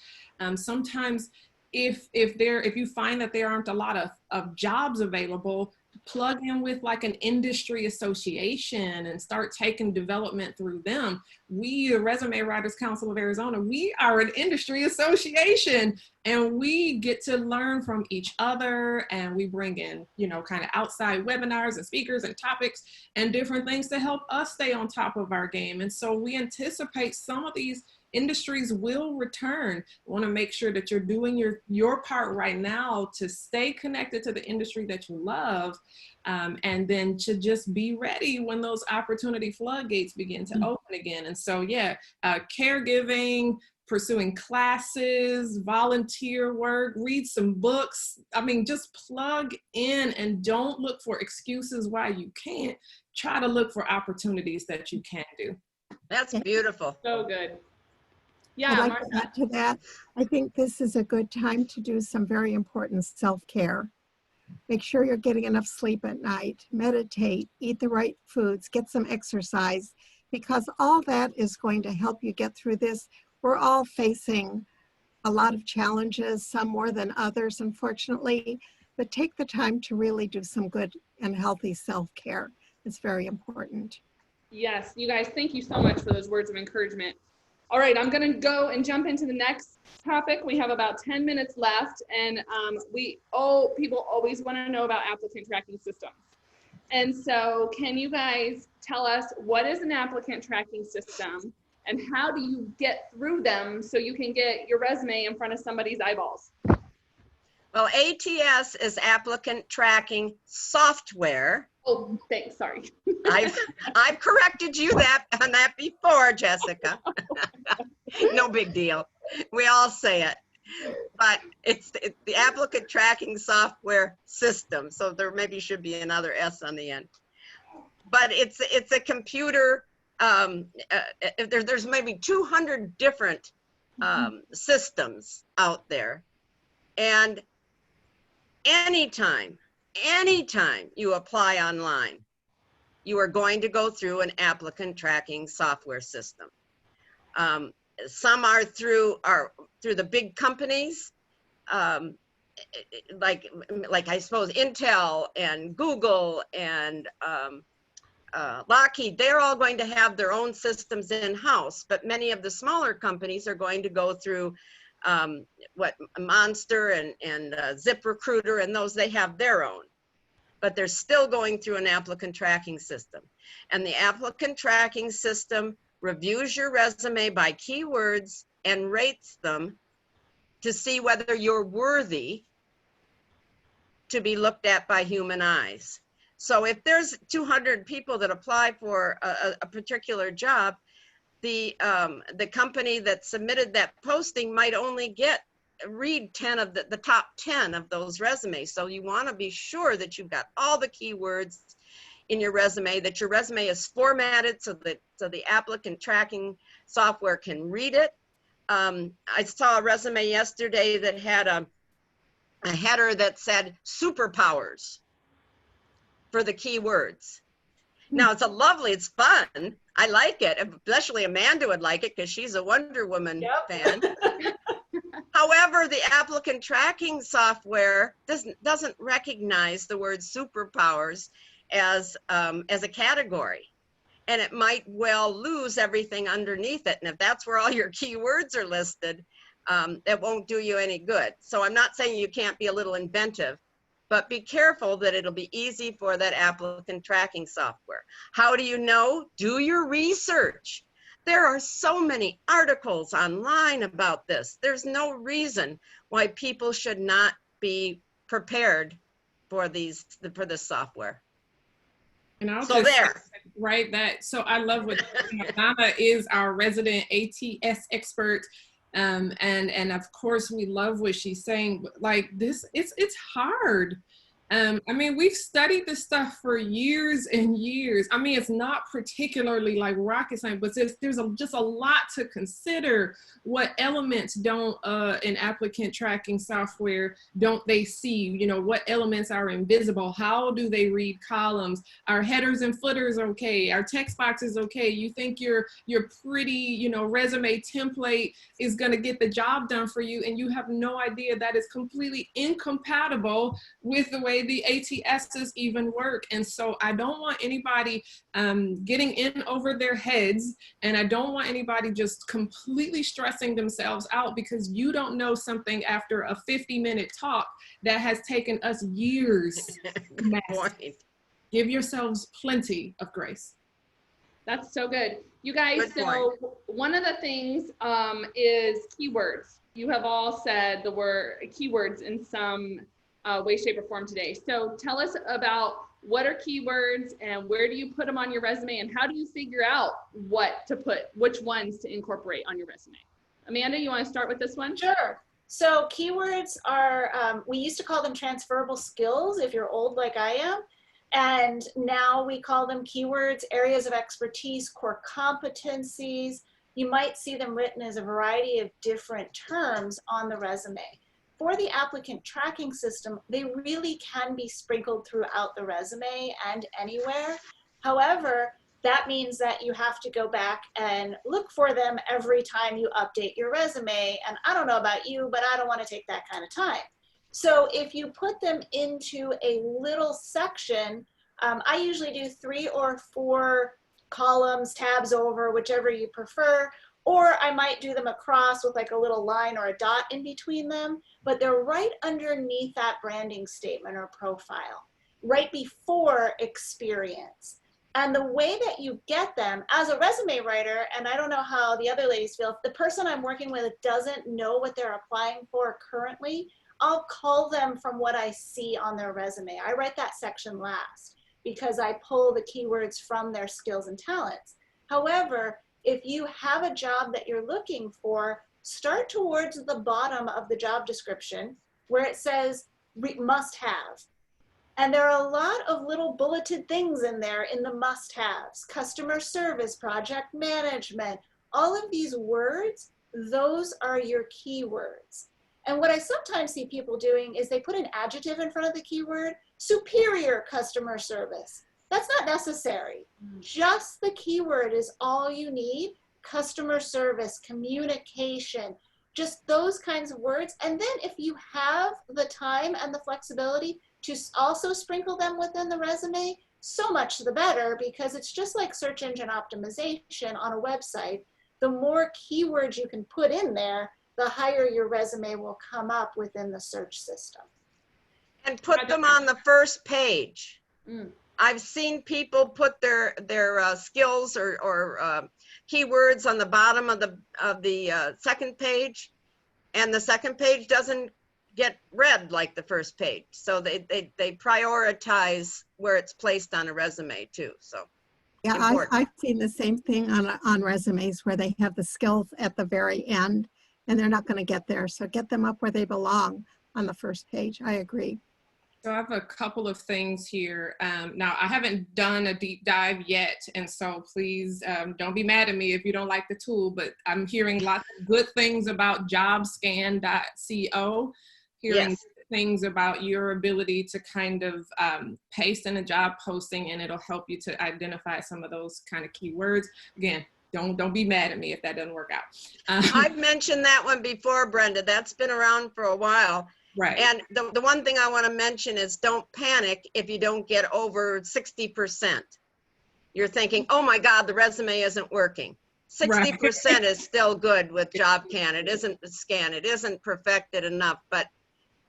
sometimes if you find that there aren't a lot of jobs available, plug in with like an industry association and start taking development through them. We, the Resume Writers Council of Arizona, we are an industry association, and we get to learn from each other, and we bring in, you know, kind of outside webinars and speakers and topics and different things to help us stay on top of our game. And so we anticipate some of these industries will return. I want to make sure that you're doing your part right now to stay connected to the industry that you love, and then to just be ready when those opportunity floodgates begin to open again. And so, yeah, caregiving, pursuing classes, volunteer work, read some books. I mean, just plug in and don't look for excuses why you can't. Try to look for opportunities that you can do. That's beautiful. So good. Yeah, I'd like Martha. to add to that. I think this is a good time to do some very important self-care. Make sure you're getting enough sleep at night, meditate, eat the right foods, get some exercise, because all that is going to help you get through this. We're all facing a lot of challenges, some more than others, unfortunately, but take the time to really do some good and healthy self-care. It's very important. Yes, you guys, thank you so much for those words of encouragement. All right, I'm going to go and jump into the next topic. We have about 10 minutes left, and people always want to know about applicant tracking systems. And so can you guys tell us, what is an applicant tracking system and how do you get through them so you can get your resume in front of somebody's eyeballs? Well, ATS is applicant tracking software. Oh, thanks, sorry. I've corrected you on that before, Jessica. No big deal. We all say it. But it's the applicant tracking software system. So there maybe should be another S on the end. But it's a computer. There's maybe 200 different systems out there. And anytime you apply online, you are going to go through an applicant tracking software system. Some are through the big companies, like I suppose Intel and Google and Lockheed. They're all going to have their own systems in-house, but many of the smaller companies are going to go through what Monster and ZipRecruiter and those, they have their own, but they're still going through an applicant tracking system. And the applicant tracking system reviews your resume by keywords and rates them to see whether you're worthy to be looked at by human eyes. So if there's 200 people that apply for a particular job, the company that submitted that posting might only read 10 of the top 10 of those resumes. So you want to be sure that you've got all the keywords in your resume, that your resume is formatted so the applicant tracking software can read it. I saw a resume yesterday that had a header that said superpowers for the keywords. Now it's fun. I like it, especially Amanda would like it because she's a Wonder Woman fan. However, the applicant tracking software doesn't recognize the word superpowers as a category. And it might well lose everything underneath it. And if that's where all your keywords are listed, it won't do you any good. So I'm not saying you can't be a little inventive, but be careful that it'll be easy for that applicant tracking software. How do you know? Do your research. There are so many articles online about this. There's no reason why people should not be prepared for this software. And I'll so just there. Right, that, so I love what Donna is our resident ATS expert. And of course we love what she's saying. Like this, it's hard. I mean, we've studied this stuff for years and years. I mean, it's not particularly like rocket science, but there's just a lot to consider. What elements don't an applicant tracking software, don't they see? You know, what elements are invisible? How do they read columns? Are headers and footers okay? Are text boxes okay? You think your pretty, you know, resume template is going to get the job done for you, and you have no idea that is completely incompatible with the way the ATSs even work. And so I don't want anybody getting in over their heads, and I don't want anybody just completely stressing themselves out because you don't know something after a 50-minute talk that has taken us years. Good point. Give yourselves plenty of grace. That's so good. You guys, Good so one of the things is keywords. You have all said the word keywords in some way, shape, or form today. So tell us about what are keywords and where do you put them on your resume, and how do you figure out which ones to incorporate on your resume? Amanda, you want to start with this one? Sure. So keywords are, we used to call them transferable skills if you're old like I am. And now we call them keywords, areas of expertise, core competencies. You might see them written as a variety of different terms on the resume. For the applicant tracking system, they really can be sprinkled throughout the resume and anywhere. However, that means that you have to go back and look for them every time you update your resume. And I don't know about you, but I don't want to take that kind of time. So if you put them into a little section, I usually do 3 or 4 columns, tabs over, whichever you prefer. Or I might do them across with like a little line or a dot in between them, but they're right underneath that branding statement or profile, right before experience. And the way that you get them as a resume writer, and I don't know how the other ladies feel, if the person I'm working with doesn't know what they're applying for currently, I'll call them from what I see on their resume. I write that section last because I pull the keywords from their skills and talents. However, if you have a job that you're looking for, start towards the bottom of the job description where it says must have. And there are a lot of little bulleted things in there in the must haves, customer service, project management, all of these words, those are your keywords. And what I sometimes see people doing is they put an adjective in front of the keyword, superior customer service. That's not necessary. Just the keyword is all you need. Customer service, communication, just those kinds of words. And then if you have the time and the flexibility to also sprinkle them within the resume, so much the better, because it's just like search engine optimization on a website. The more keywords you can put in there, the higher your resume will come up within the search system. And put them on the first page. Mm. I've seen people put their skills or keywords on the bottom of the second page, and the second page doesn't get read like the first page. So they prioritize where it's placed on a resume too. So Yeah, I've seen the same thing on resumes where they have the skills at the very end and they're not going to get there. So get them up where they belong on the first page. I agree. So I have a couple of things here. Now, I haven't done a deep dive yet, and so please don't be mad at me if you don't like the tool, but I'm hearing lots of good things about jobscan.co, hearing yes. things about your ability to kind of paste in a job posting, and it'll help you to identify some of those kind of keywords. Again, don't be mad at me if that doesn't work out. I've mentioned that one before, Brenda. That's been around for a while. Right. And the one thing I want to mention is don't panic if you don't get over 60%. You're thinking, oh my God, the resume isn't working. 60% is still good with JobCan. It isn't the scan. It isn't perfected enough, but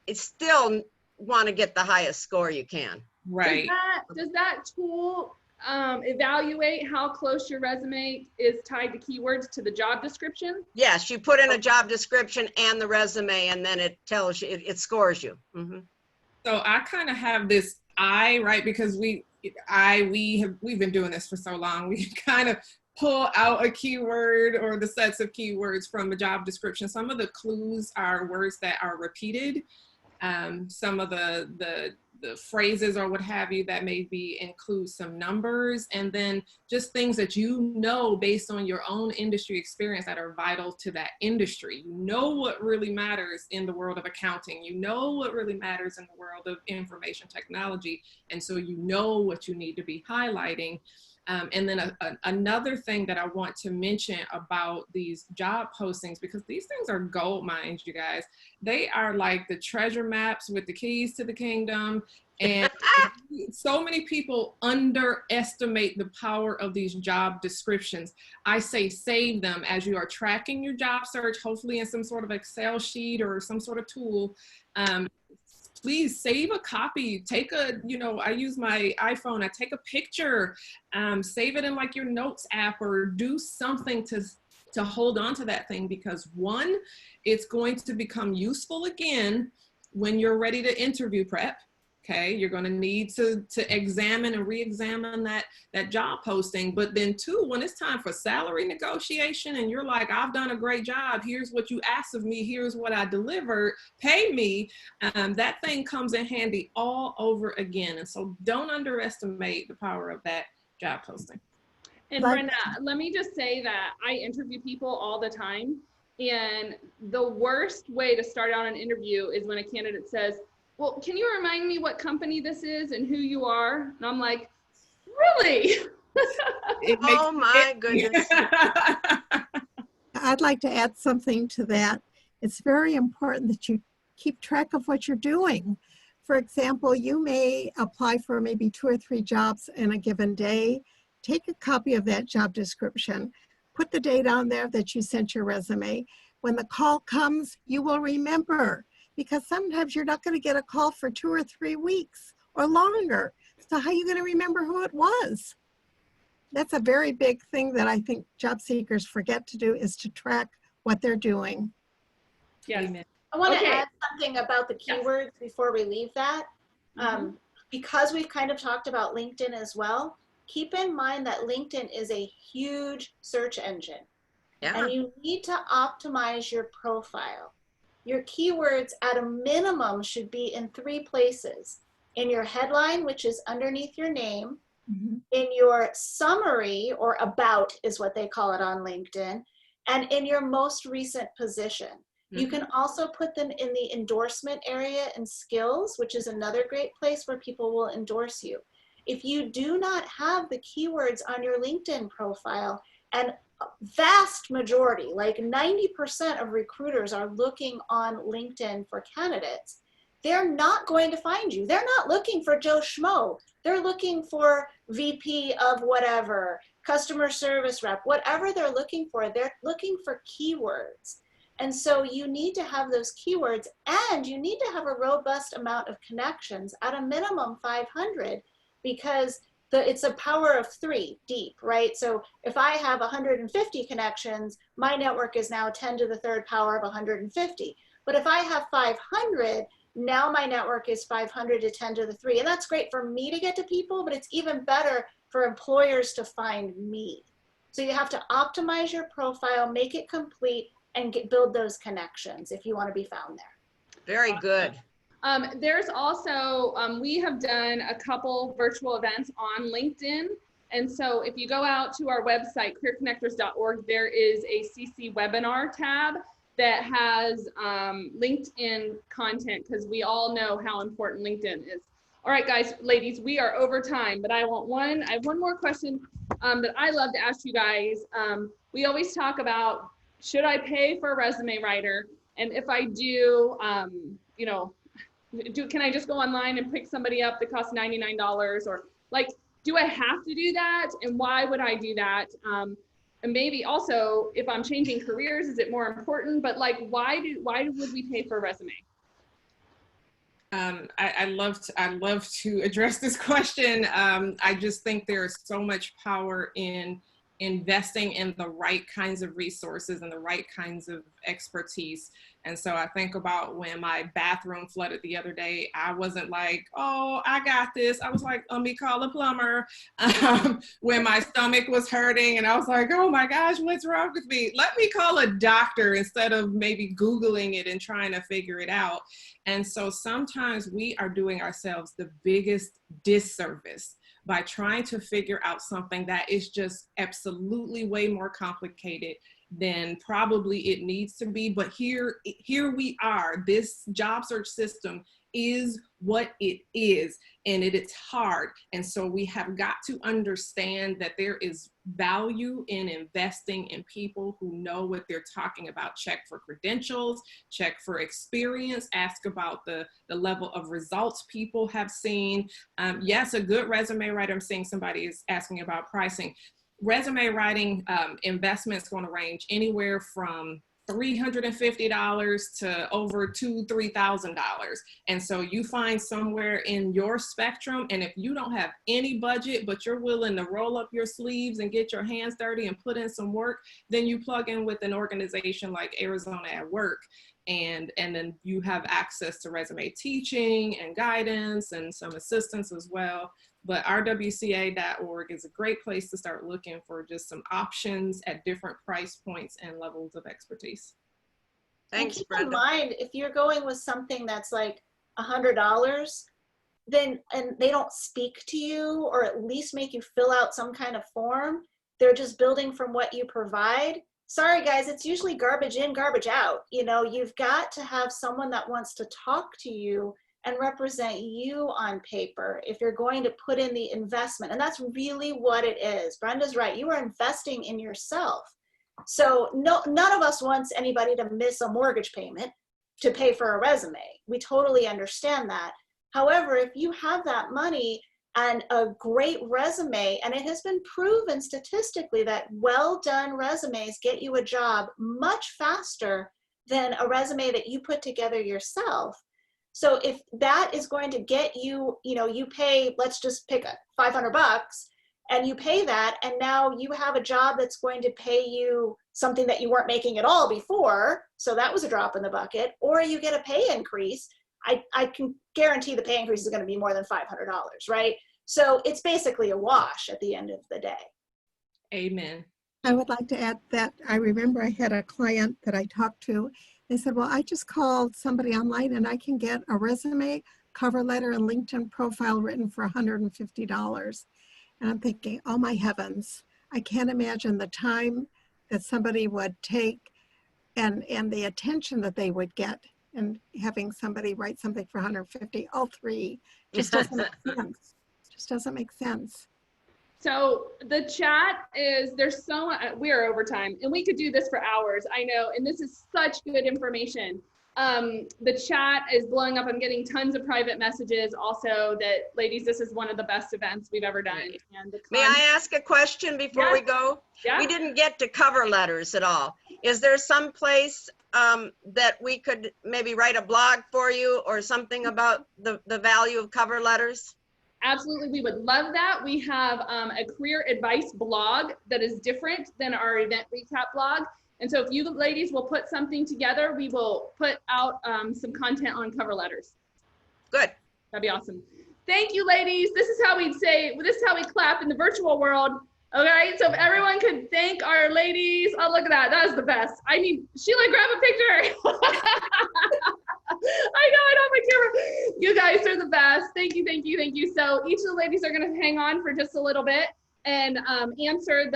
it's still want to get the highest score you can. Right. Does that tool evaluate how close your resume is tied to keywords to the job description? Yes, you put in a job description and the resume, and then it tells you, it scores you. Mm-hmm. So I kind of have this eye, right? Because we've been doing this for so long. We kind of pull out a keyword or the sets of keywords from a job description. Some of the clues are words that are repeated. Some of the phrases or what have you that maybe include some numbers, and then just things that you know based on your own industry experience that are vital to that industry. You know what really matters in the world of accounting. You know what really matters in the world of information technology. And so you know what you need to be highlighting. And then another thing that I want to mention about these job postings, because these things are gold mines, you guys. They are like the treasure maps with the keys to the kingdom. And so many people underestimate the power of these job descriptions. I say save them as you are tracking your job search, hopefully in some sort of Excel sheet or some sort of tool. Please save a copy, take a, I use my iPhone, I take a picture, save it in like your notes app or do something to hold on to that thing, because one, it's going to become useful again when you're ready to interview prep. Okay, you're going to need to examine and re-examine that job posting. But then two, when it's time for salary negotiation and you're like, I've done a great job, here's what you asked of me, here's what I delivered, pay me, that thing comes in handy all over again. And so don't underestimate the power of that job posting. And Brenda, let me just say that I interview people all the time, and the worst way to start out an interview is when a candidate says, well, can you remind me what company this is and who you are? And I'm like, really? Oh my goodness. I'd like to add something to that. It's very important that you keep track of what you're doing. For example, you may apply for maybe 2 or 3 jobs in a given day. Take a copy of that job description. Put the date on there that you sent your resume. When the call comes, you will remember, because sometimes you're not going to get a call for 2 or 3 weeks or longer. So how are you going to remember who it was? That's a very big thing that I think job seekers forget to do, is to track what they're doing. Yes. I want to add something about the keywords before we leave that. Because we've kind of talked about LinkedIn as well, keep in mind that LinkedIn is a huge search engine. Yeah. And you need to optimize your profile. Your keywords at a minimum should be in 3 places: in your headline, which is underneath your name, in your summary, or about is what they call it on LinkedIn, and in your most recent position. You can also put them in the endorsement area and skills, which is another great place where people will endorse you. If you do not have the keywords on your LinkedIn profile, and vast majority, like 90% of recruiters are looking on LinkedIn for candidates, they're not going to find you. They're not looking for Joe Schmo. They're looking for VP of whatever, customer service rep, whatever they're looking for. They're looking for keywords. And so you need to have those keywords, and you need to have a robust amount of connections, at a minimum 500, because it's a power of 3 deep, right? So if I have 150 connections, my network is now 10 to the 3rd power of 150. But if I have 500, now my network is 500 to 10 to the 3. And that's great for me to get to people, but it's even better for employers to find me. So you have to optimize your profile, make it complete, and build those connections if you want to be found there. Very good. There's also, we have done a couple virtual events on LinkedIn. And so if you go out to our website, careerconnectors.org, there is a CC webinar tab that has LinkedIn content, because we all know how important LinkedIn is. All right, guys, ladies, we are over time, but I have one more question that I love to ask you guys. We always talk about, should I pay for a resume writer? And if I do, you know, can I just go online and pick somebody up that costs $99? Or like, do I have to do that? And why would I do that? And maybe also, if I'm changing careers, is it more important? But like, why would we pay for a resume? I'd love to address this question. I just think there's so much power in investing in the right kinds of resources and the right kinds of expertise. And so I think about when my bathroom flooded the other day, I wasn't like, oh, I got this. I was like, let me call a plumber. When my stomach was hurting and I was like, oh my gosh, what's wrong with me? Let me call a doctor instead of maybe Googling it and trying to figure it out. And so sometimes we are doing ourselves the biggest disservice by trying to figure out something that is just absolutely way more complicated than probably it needs to be. But here we are. This job search system is what it is, and it's hard. And so we have got to understand that there is value in investing in people who know what they're talking about. Check for credentials, check for experience, ask about the level of results people have seen. Yes, a good resume writer, I'm seeing somebody is asking about pricing. Resume writing investments going to range anywhere from $350 to over $2,000-$3,000. And so you find somewhere in your spectrum, and if you don't have any budget, but you're willing to roll up your sleeves and get your hands dirty and put in some work, then you plug in with an organization like Arizona at Work. And then you have access to resume teaching and guidance and some assistance as well. But rwca.org is a great place to start looking for just some options at different price points and levels of expertise. Thanks, keep Brenda. in mind, if you're going with something that's like $100, then, and they don't speak to you or at least make you fill out some kind of form, they're just building from what you provide. Sorry guys, it's usually garbage in, garbage out. You know, you've got to have someone that wants to talk to you and represent you on paper if you're going to put in the investment. And that's really what it is. Brenda's right. You are investing in yourself. So none of us wants anybody to miss a mortgage payment to pay for a resume. We totally understand that. However, if you have that money and a great resume, and it has been proven statistically that well done resumes get you a job much faster than a resume that you put together yourself. So if that is going to get you, you know, you pay, let's just pick $500 and you pay that, and now you have a job that's going to pay you something that you weren't making at all before. So that was a drop in the bucket. Or you get a pay increase. I can guarantee the pay increase is going to be more than $500, right? So it's basically a wash at the end of the day. Amen. I would like to add that I remember I had a client that I talked to. They said, well, I just called somebody online and I can get a resume, cover letter, and LinkedIn profile written for $150. And I'm thinking, oh my heavens, I can't imagine the time that somebody would take and the attention that they would get, and having somebody write something for $150, all three, just doesn't make sense. Just doesn't make sense. So the chat is, there's so much, we're over time and we could do this for hours, I know, and this is such good information. The chat is blowing up. I'm getting tons of private messages also that, ladies, this is one of the best events we've ever done. And May I ask a question before we go? Yeah. We didn't get to cover letters at all. Is there some place that we could maybe write a blog for you or something about the value of cover letters? Absolutely, we would love that. We have a career advice blog that is different than our event recap blog. And so if you ladies will put something together, we will put out some content on cover letters. Good. That'd be awesome. Thank you, ladies. This is how we'd say, this is how we clap in the virtual world. Okay, so if everyone could thank our ladies. Oh, look at that. That was the best. I need, Sheila, grab a picture. I know, I don't have my camera. You guys are the best. Thank you, thank you, thank you. So each of the ladies are going to hang on for just a little bit and answer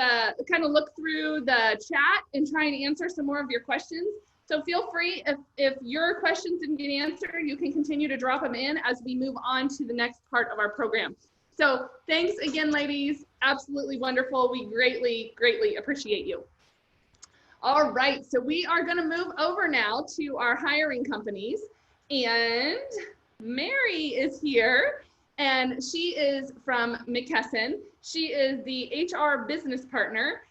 kind of look through the chat and try and answer some more of your questions. So feel free, if your questions didn't get answered, you can continue to drop them in as we move on to the next part of our program. So thanks again, ladies. Absolutely wonderful. We greatly, greatly appreciate you. All right, so we are going to move over now to our hiring companies, and Mary is here, and she is from McKesson. She is the HR business partner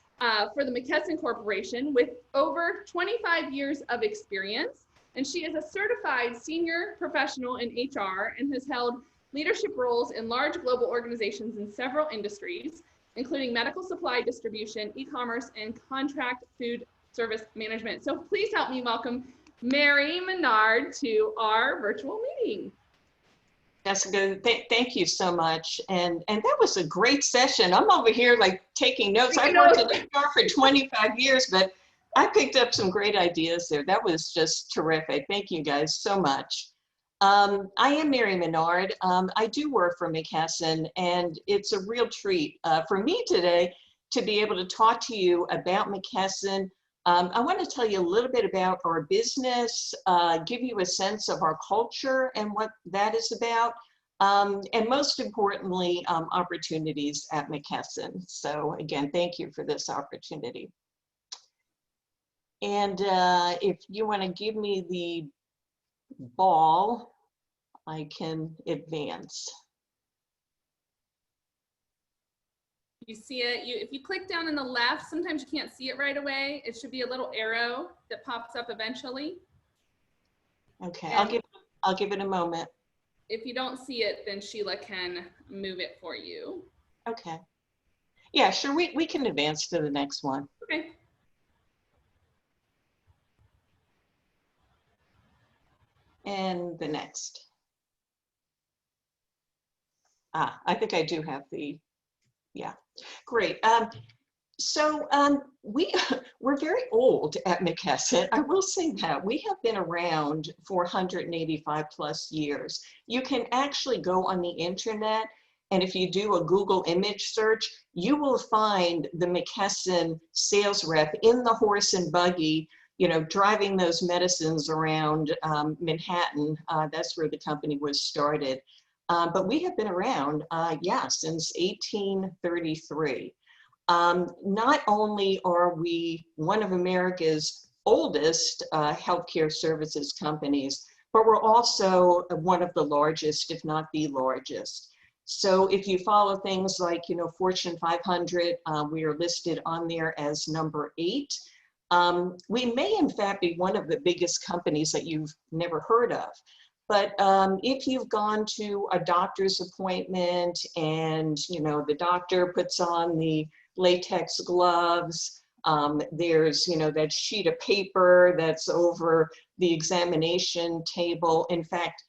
for the McKesson Corporation with over 25 years of experience, and she is a certified senior professional in HR and has held leadership roles in large global organizations in several industries, including medical supply distribution, e-commerce, and contract food service management. So please help me welcome Mary Menard to our virtual meeting. Jessica, thank you so much. And that was a great session. I'm over here like taking notes. I've worked in HR for 25 years, but I picked up some great ideas there. That was just terrific. Thank you guys so much. I am Mary Menard. I do work for McKesson, and it's a real treat for me today to be able to talk to you about McKesson. I want to tell you a little bit about our business, give you a sense of our culture and what that is about, and most importantly, opportunities at McKesson. So again, thank you for this opportunity. And if you want to give me the ball, I can advance. You see it, if you click down on the left, sometimes you can't see it right away. It should be a little arrow that pops up eventually. Okay, And I'll give it a moment. if you don't see it, then Sheila can move it for you. Okay. Yeah, sure, we can advance to the next one. Okay. And the next. I think I do have the, yeah, great. So we're very old at McKesson. I will say that. We have been around for 185 plus years. You can actually go on the internet, and if you do a Google image search, you will find the McKesson sales rep in the horse and buggy, you know, driving those medicines around Manhattan. That's where the company was started. But we have been around, yeah, since 1833. Not only are we one of America's oldest healthcare services companies, but we're also one of the largest, if not the largest. So if you follow things like, you know, Fortune 500, we are listed on there as number 8. We may in fact be one of the biggest companies that you've never heard of. But if you've gone to a doctor's appointment and, you know, the doctor puts on the latex gloves, there's, you know, that sheet of paper that's over the examination table. In fact,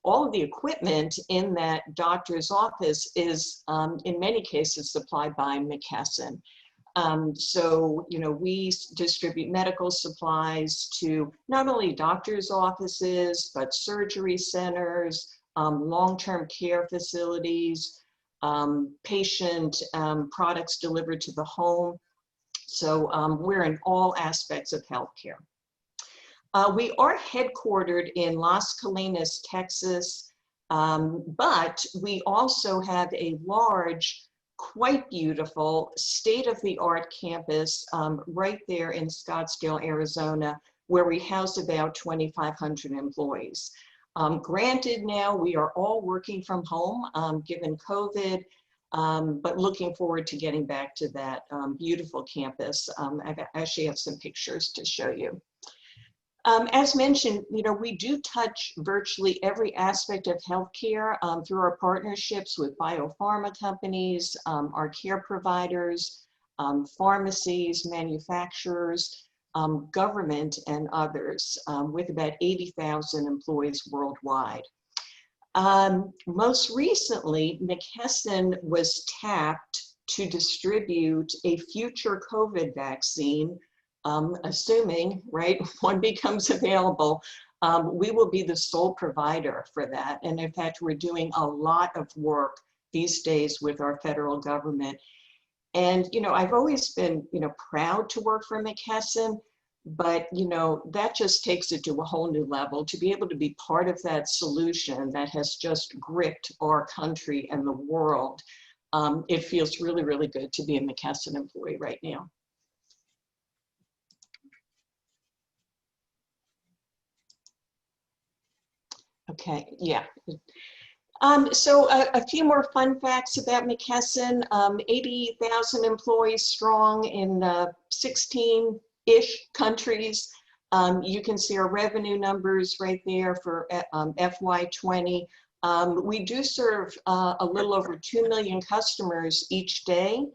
all of the equipment in that doctor's office is, in many cases, supplied by McKesson. So, you know, we distribute medical supplies to not only doctors' offices, but surgery centers, long-term care facilities, patient products delivered to the home. So we're in all aspects of healthcare. We are headquartered in Las Colinas, Texas, but we also have a large, quite beautiful, state-of-the-art campus right there in Scottsdale, Arizona, where we house about 2,500 employees. Granted, now we are all working from home given COVID, but looking forward to getting back to that beautiful campus. I actually have some pictures to show you. As mentioned, we do touch virtually every aspect of healthcare through our partnerships with biopharma companies, our care providers, pharmacies, manufacturers, government, and others, with about 80,000 employees worldwide. Most recently, McKesson was tapped to distribute a future COVID vaccine. Assuming, right, one becomes available, we will be the sole provider for that. And in fact, we're doing a lot of work these days with our federal government. And, I've always been, proud to work for McKesson, but, that just takes it to a whole new level. To be able to be part of that solution that has just gripped our country and the world, it feels really, really good to be a McKesson employee right now. Okay, yeah. So a few more fun facts about McKesson. 80,000 employees strong in 16-ish countries. You can see our revenue numbers right there for FY20. We do serve a little over 2 million customers each day.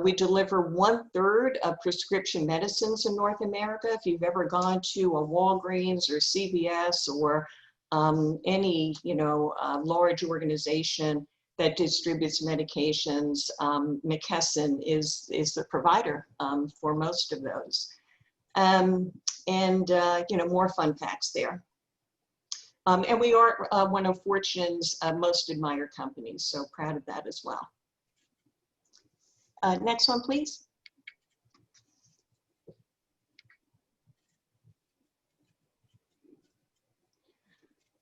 We deliver 1/3 of prescription medicines in North America. If you've ever gone to a Walgreens or CVS or any large organization that distributes medications, McKesson is the provider for most of those. More fun facts there. And we are one of Fortune's most admired companies, so proud of that as well. Next one, please.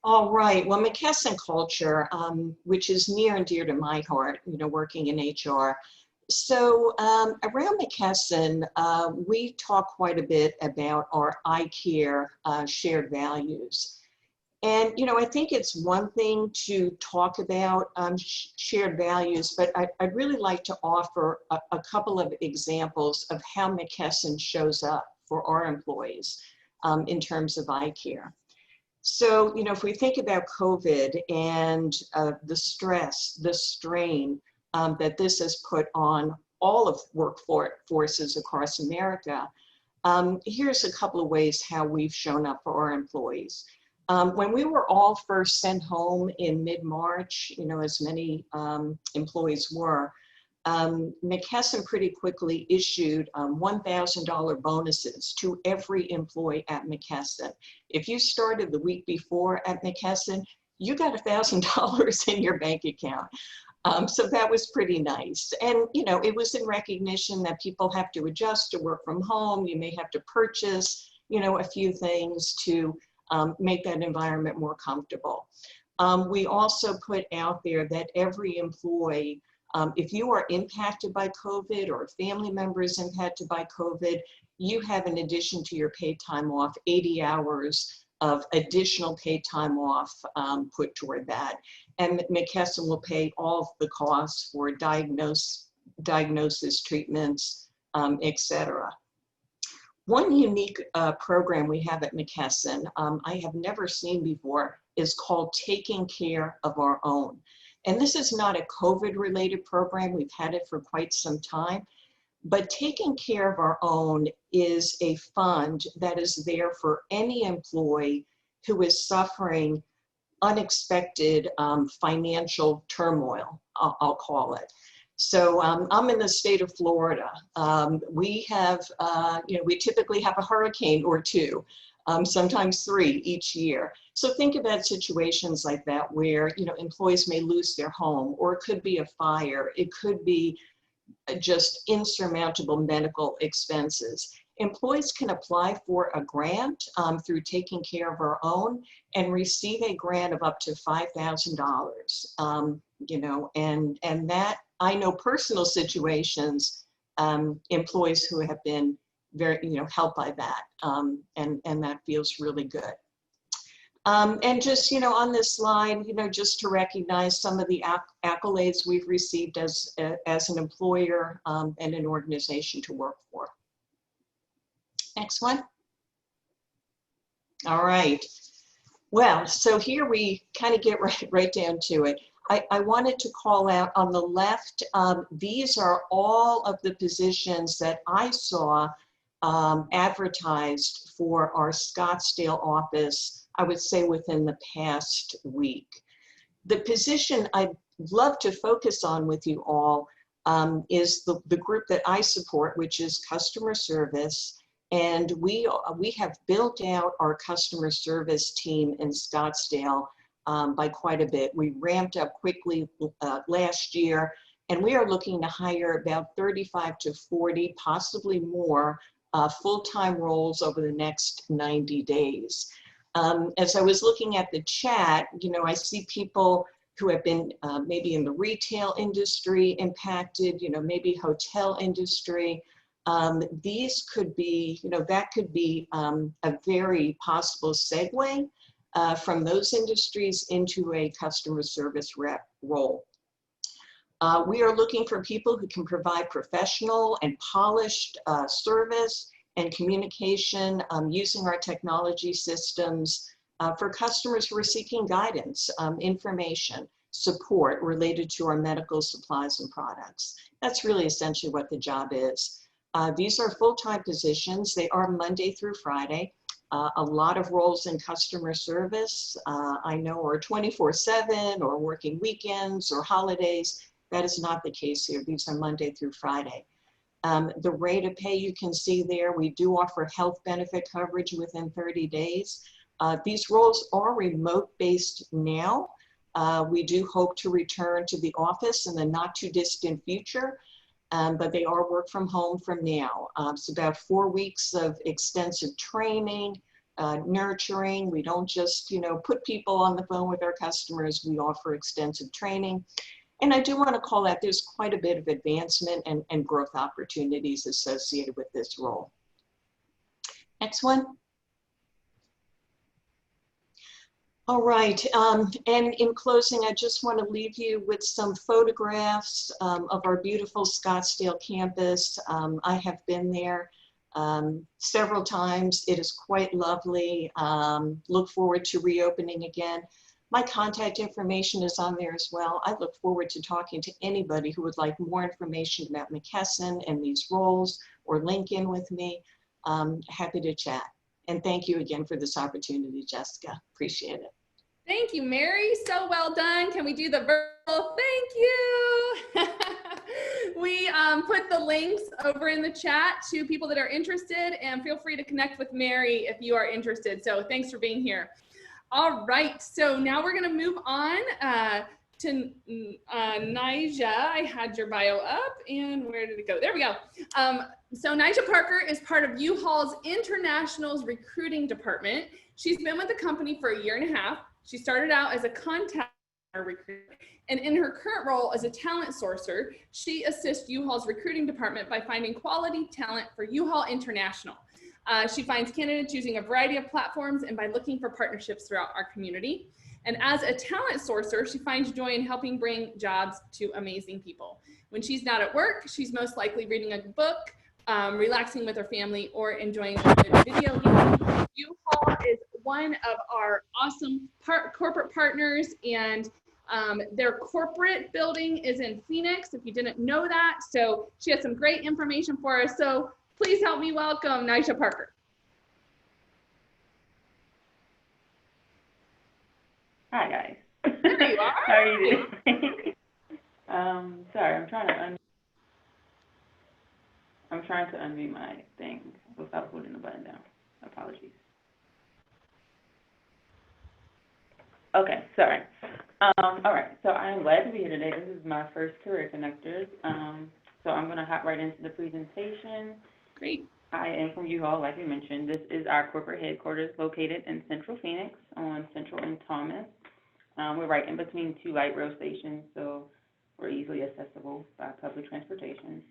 All right, well, McKesson culture, which is near and dear to my heart, working in HR. So around McKesson, we talk quite a bit about our I Care shared values. And, I think it's one thing to talk about shared values, but I'd really like to offer a couple of examples of how McKesson shows up for our employees in terms of I Care. So, if we think about COVID and the stress, the strain that this has put on all of workforces across America, here's a couple of ways how we've shown up for our employees. When we were all first sent home in mid-March, as many employees were, McKesson pretty quickly issued $1,000 bonuses to every employee at McKesson. If you started the week before at McKesson, you got $1,000 in your bank account. So that was pretty nice. And, it was in recognition that people have to adjust to work from home. You may have to purchase, a few things to make that environment more comfortable. We also put out there that every employee, if you are impacted by COVID or a family member is impacted by COVID, you have, in addition to your paid time off, 80 hours of additional paid time off put toward that. And McKesson will pay all of the costs for diagnosis, treatments, et cetera. One unique program we have at McKesson, I have never seen before, is called Taking Care of Our Own. And this is not a COVID-related program. We've had it for quite some time. But Taking Care of Our Own is a fund that is there for any employee who is suffering unexpected financial turmoil, I'll call it. So I'm in the state of Florida. We have, we typically have a hurricane or two, sometimes 3 each year. So think about situations like that where, employees may lose their home, or it could be a fire. It could be just insurmountable medical expenses. Employees can apply for a grant through Taking Care of Our Own and receive a grant of up to $5,000. And that, I know personal situations, employees who have been very, helped by that, and that feels really good. And just, on this slide, just to recognize some of the accolades we've received as an employer and an organization to work for. Next one. All right. Well, so here we kind of get right down to it. I wanted to call out on the left, these are all of the positions that I saw advertised for our Scottsdale office, I would say within the past week. The position I'd love to focus on with you all is the group that I support, which is customer service. And we have built out our customer service team in Scottsdale by quite a bit. We ramped up quickly last year, and we are looking to hire about 35 to 40, possibly more, full-time roles over the next 90 days. As I was looking at the chat, you know, I see people who have been maybe in the retail industry impacted, you know, maybe hotel industry. These could be, you know, that could be a very possible segue from those industries into a customer service rep role. We are looking for people who can provide professional and polished service and communication using our technology systems for customers who are seeking guidance, information, support related to our medical supplies and products. That's really essentially what the job is. These are full-time positions. They are Monday through Friday. A lot of roles in customer service, I know, are 24/7 or working weekends or holidays. That is not the case here. These are Monday through Friday. The rate of pay you can see there, we do offer health benefit coverage within 30 days. These roles are remote-based now. We do hope to return to the office in the not too distant future, but they are work from home from now. It's about 4 weeks of extensive training, nurturing. We don't just, you know, put people on the phone with our customers. We offer extensive training. And I do want to call out, there's quite a bit of advancement and growth opportunities associated with this role. Next one. All right, and in closing, I just want to leave you with some photographs of our beautiful Scottsdale campus. I have been there several times. It is quite lovely. Look forward to reopening again. My contact information is on there as well. I look forward to talking to anybody who would like more information about McKesson and these roles, or link in with me. Happy to chat. And thank you again for this opportunity, Jessica. Appreciate it. Thank you, Mary. So well done. Can we do the verbal thank you? We put the links over in the chat to people that are interested, and feel free to connect with Mary if you are interested. So thanks for being here. All right, so now we're gonna move on to Nyjah. I had your bio up, and where did it go? There we go. So Nyjah Parker is part of U-Haul's International's recruiting department. She's been with the company for 1.5 years. She started out as a contact recruiter, and in her current role as a talent sourcer, she assists U-Haul's recruiting department by finding quality talent for U-Haul International. She finds candidates using a variety of platforms and by looking for partnerships throughout our community. And as a talent sourcer, she finds joy in helping bring jobs to amazing people. When she's not at work, she's most likely reading a book, relaxing with her family, or enjoying a good video game. U-Haul is one of our awesome corporate partners, and their corporate building is in Phoenix, if you didn't know that. So she has some great information for us. So please help me welcome Nyjah Parker. Hi, guys. There you are. How are you doing? Sorry, I'm trying to unmute my thing without putting the button down. Apologies. Okay, sorry. All right, so I am glad to be here today. This is my first Career Connectors. So I'm going to hop right into the presentation. Great. I am from U-Haul, like you mentioned. This is our corporate headquarters located in Central Phoenix on Central and Thomas. We're right in between 2 light rail stations, so we're easily accessible by public transportation.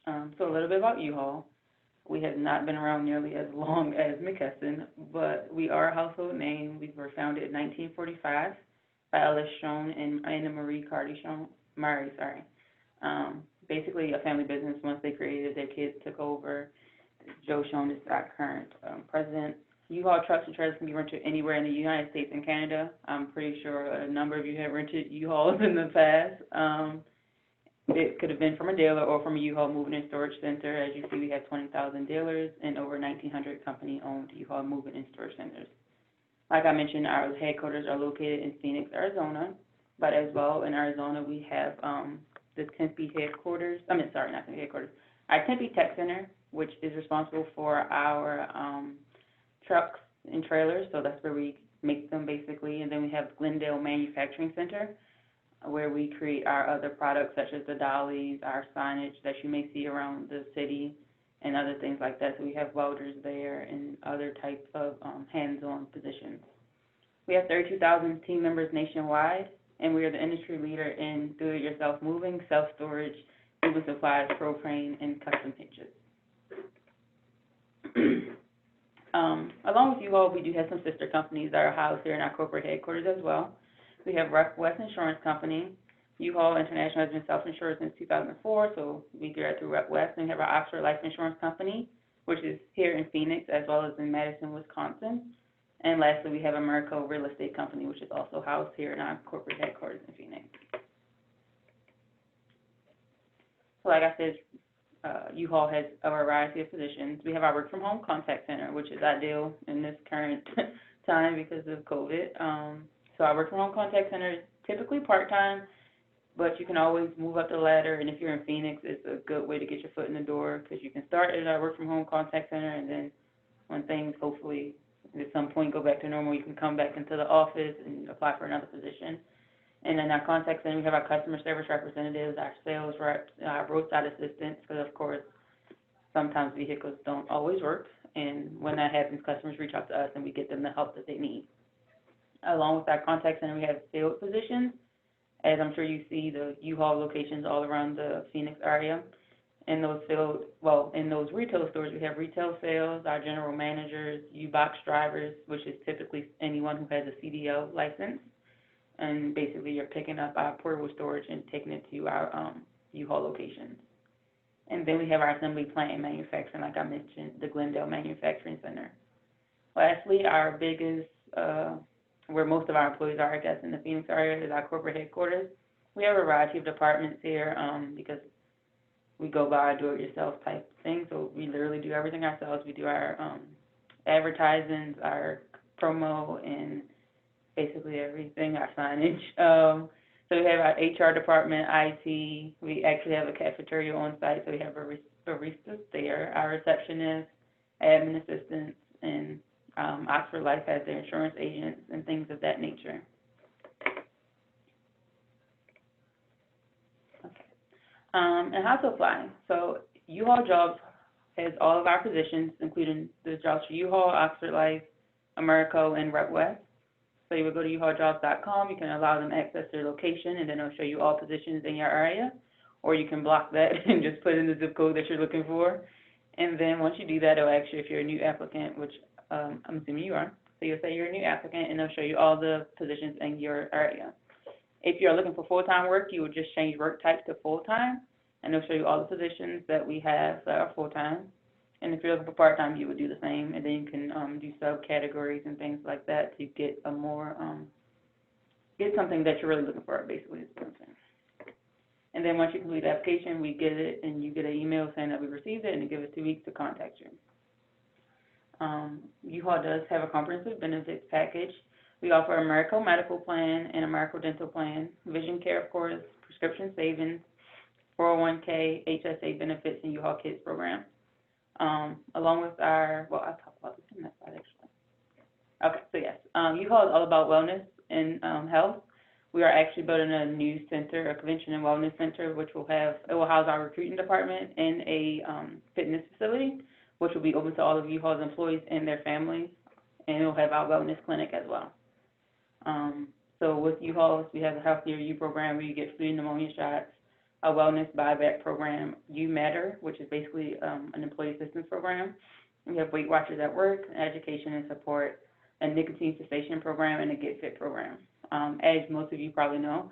So a little bit about U-Haul. We have not been around nearly as long as McKesson, but we are a household name. We were founded in 1945 by Ellis Schoen and Anna Marie Carty Murray. Basically a family business. Once they created, their kids took over. Joe Schoen is our current president. U-Haul trucks and trailers can be rented anywhere in the United States and Canada. I'm pretty sure a number of you have rented U-Hauls in the past. It could have been from a dealer or from a U-Haul moving and storage center. As you see, we have 20,000 dealers and over 1,900 company-owned U-Haul moving and storage centers. Like I mentioned, our headquarters are located in Phoenix, Arizona, but as well in Arizona we have the Tempe headquarters. Not Tempe headquarters. Our Tempe Tech Center, which is responsible for our trucks and trailers. So that's where we make them basically. And then we have Glendale Manufacturing Center, where we create our other products such as the dollies, our signage that you may see around the city, and other things like that. So we have welders there and other types of hands-on positions. We have 32,000 team members nationwide, and we are the industry leader in do-it-yourself moving, self-storage, moving supplies, propane, and custom hitches. Along with U-Haul, we do have some sister companies that are housed here in our corporate headquarters as well. We have West Insurance Company. U-Haul International has been self-insured since 2004, so we do that through West. And we have our Oxford Life Insurance Company, which is here in Phoenix as well as in Madison, Wisconsin. And lastly, we have Americo Real Estate Company, which is also housed here in our corporate headquarters in Phoenix. So like I said, U-Haul has a variety of positions. We have our work from home contact center, which is ideal in this current time because of COVID. So our work from home contact center is typically part-time, but you can always move up the ladder. And if you're in Phoenix, it's a good way to get your foot in the door because you can start at our work from home contact center, and then when things hopefully at some point go back to normal, you can come back into the office and apply for another position. And then our contact center, we have our customer service representatives, our sales reps, our roadside assistants, because of course, sometimes vehicles don't always work. And when that happens, customers reach out to us and we get them the help that they need. Along with our contact center, we have field positions. As I'm sure you see, the U-Haul locations all around the Phoenix area. In those retail stores, we have retail sales, our general managers, U-Box drivers, which is typically anyone who has a CDL license. And basically, you're picking up our portable storage and taking it to our U-Haul locations. And then we have our assembly plant and manufacturing, like I mentioned, the Glendale Manufacturing Center. Lastly, our biggest, where most of our employees are, I guess, in the Phoenix area, is our corporate headquarters. We have a variety of departments here because we go by a do-it-yourself type thing, so we literally do everything ourselves. We do our advertisements, our promo, and basically everything, our signage. So we have our HR department, IT. We actually have a cafeteria on site, so we have baristas there, our receptionists, admin assistants, and Oxford Life has their insurance agents and things of that nature. Okay. And how to apply. So U-Haul Jobs has all of our positions, including the jobs for U-Haul, Oxford Life, Americo, and Rep West. So you would go to uhauljobs.com, you can allow them access to their location, and then it'll show you all positions in your area, or you can block that and just put in the zip code that you're looking for. And then once you do that, it'll ask you if you're a new applicant, which I'm assuming you are. So you'll say you're a new applicant, and they'll show you all the positions in your area. If you're looking for full-time work, you would just change work type to full-time, and they'll show you all the positions that we have that are full-time. And if you're looking for part-time, you would do the same, and then you can do subcategories and things like that to get a more, get something that you're really looking for, basically, is what I'm saying. And then once you complete the application, we get it, and you get an email saying that we received it, and it gives us 2 weeks to contact you. U-Haul does have a comprehensive benefits package. We offer a Americo medical plan and a Americo dental plan, vision care, of course, prescription savings, 401k, HSA benefits, and U-Haul Kids program. Along with our, well, I'll talk about this in that slide, actually. Okay, so yes, U-Haul is all about wellness and health. We are actually building a new center, a convention and wellness center, which will have, it will house our recruiting department in a fitness facility, which will be open to all of U-Haul's employees and their families, and it will have our wellness clinic as well. So with U-Haul, we have the Healthier You program where you get flu and pneumonia shots, a wellness buyback program, You Matter, which is basically an employee assistance program. We have Weight Watchers at Work, education and support, a nicotine cessation program, and a Get Fit program. As most of you probably know,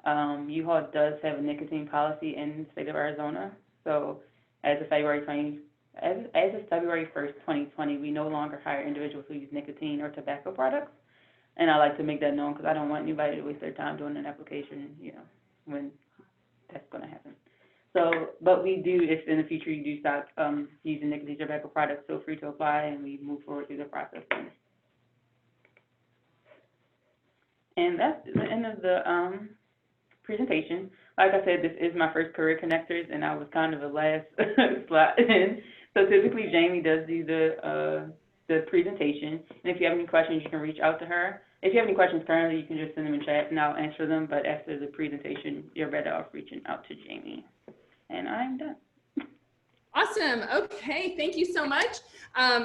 U-Haul does have a nicotine policy in the state of Arizona. So as of February As of February 1st, 2020, we no longer hire individuals who use nicotine or tobacco products. And I like to make that known because I don't want anybody to waste their time doing an application, when that's going to happen. So, but we do, if in the future you do stop using nicotine or tobacco products, feel free to apply and we move forward through the process. And that's the end of the presentation. Like I said, this is my first Career Connectors, and I was kind of the last slot in. So typically Jamie does do the presentation. And if you have any questions, you can reach out to her. If you have any questions currently, you can just send them in chat and I'll answer them. But after the presentation, you're better off reaching out to Jamie. And I'm done. Awesome. Okay, thank you so much.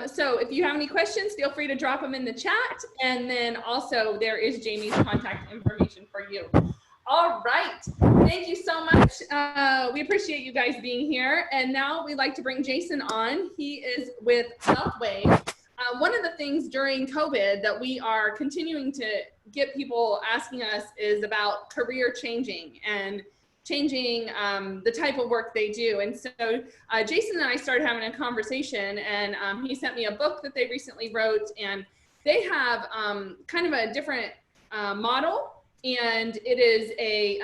So if you have any questions, feel free to drop them in the chat. And then also there is Jamie's contact information for you. All right, thank you so much. We appreciate you guys being here. And now we'd like to bring Jason on. He is with WealthWave. One of the things during COVID that we are continuing to get people asking us is about career changing and changing the type of work they do. And so Jason and I started having a conversation, and he sent me a book that they recently wrote, and they have kind of a different model. And it is a,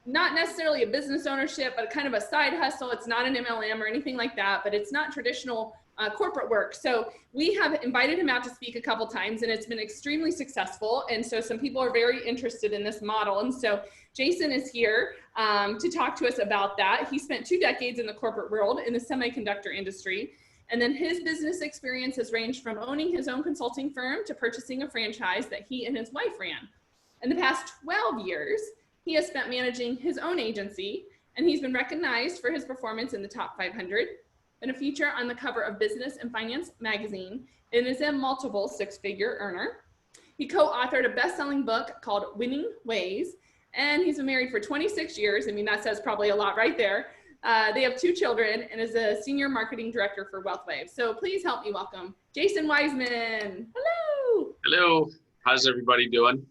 not necessarily a business ownership, but kind of a side hustle. It's not an MLM or anything like that, but it's not traditional corporate work. So we have invited him out to speak a couple times, and it's been extremely successful. And so some people are very interested in this model. And so Jason is here to talk to us about that. He spent 2 decades in the corporate world in the semiconductor industry. And then his business experience has ranged from owning his own consulting firm to purchasing a franchise that he and his wife ran. In the past 12 years, he has spent managing his own agency, and he's been recognized for his performance in the top 500, been a feature on the cover of Business and Finance magazine, and is a multiple 6-figure earner. He co-authored a best-selling book called Winning Ways, and he's been married for 26 years. I mean, that says probably a lot right there. They have 2 children and is a senior marketing director for WealthWave. So please help me welcome Jason Wiseman. Hello. Hello. How's everybody doing?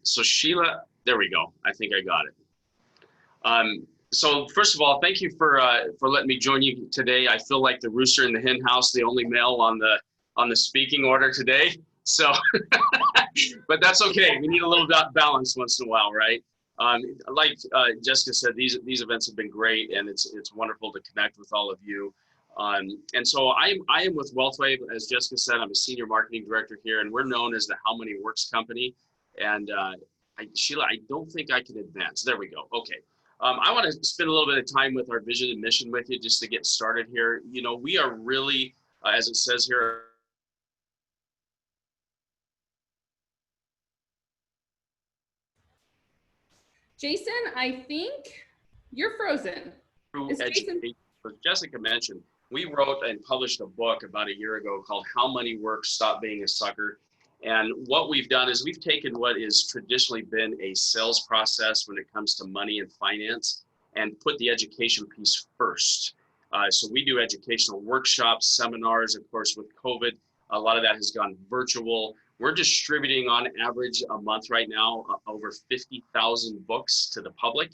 So Sheila, there we go. I think I got it. So first of all, thank you for letting me join you today. I feel like the rooster in the hen house, the only male on the speaking order today. So, but that's okay. We need a little balance once in a while, right? Like Jessica said, these events have been great, and it's wonderful to connect with all of you. And so I am with WealthWave. As Jessica said, I'm a senior marketing director here, and we're known as the How Money Works company. And Sheila, I don't think I can advance. There we go. Okay. I want to spend a little bit of time with our vision and mission with you just to get started here. You know, we are really, as it says here, Jason, I think you're frozen. As Jessica mentioned, we wrote and published a book about a year ago called How Money Works, Stop Being a Sucker. And what we've done is we've taken what has traditionally been a sales process when it comes to money and finance and put the education piece first. So we do educational workshops, seminars. Of course, with COVID, a lot of that has gone virtual. We're distributing on average a month right now over 50,000 books to the public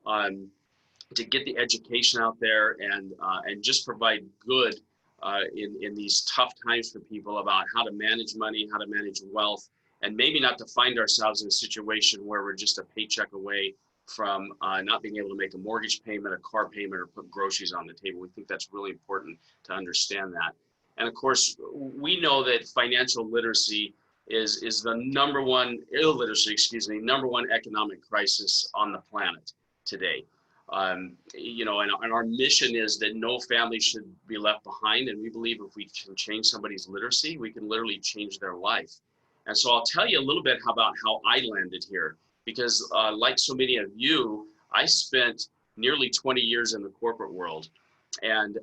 to get the education out there and just provide good in these tough times for people about how to manage money, how to manage wealth, and maybe not to find ourselves in a situation where we're just a paycheck away from not being able to make a mortgage payment, a car payment, or put groceries on the table. We think that's really important to understand that. And of course, we know that financial literacy is the number one economic crisis on the planet today. You know, and our mission is that no family should be left behind. And we believe if we can change somebody's literacy, we can literally change their life. And so I'll tell you a little bit about how I landed here, because like so many of you, I spent nearly 20 years in the corporate world. And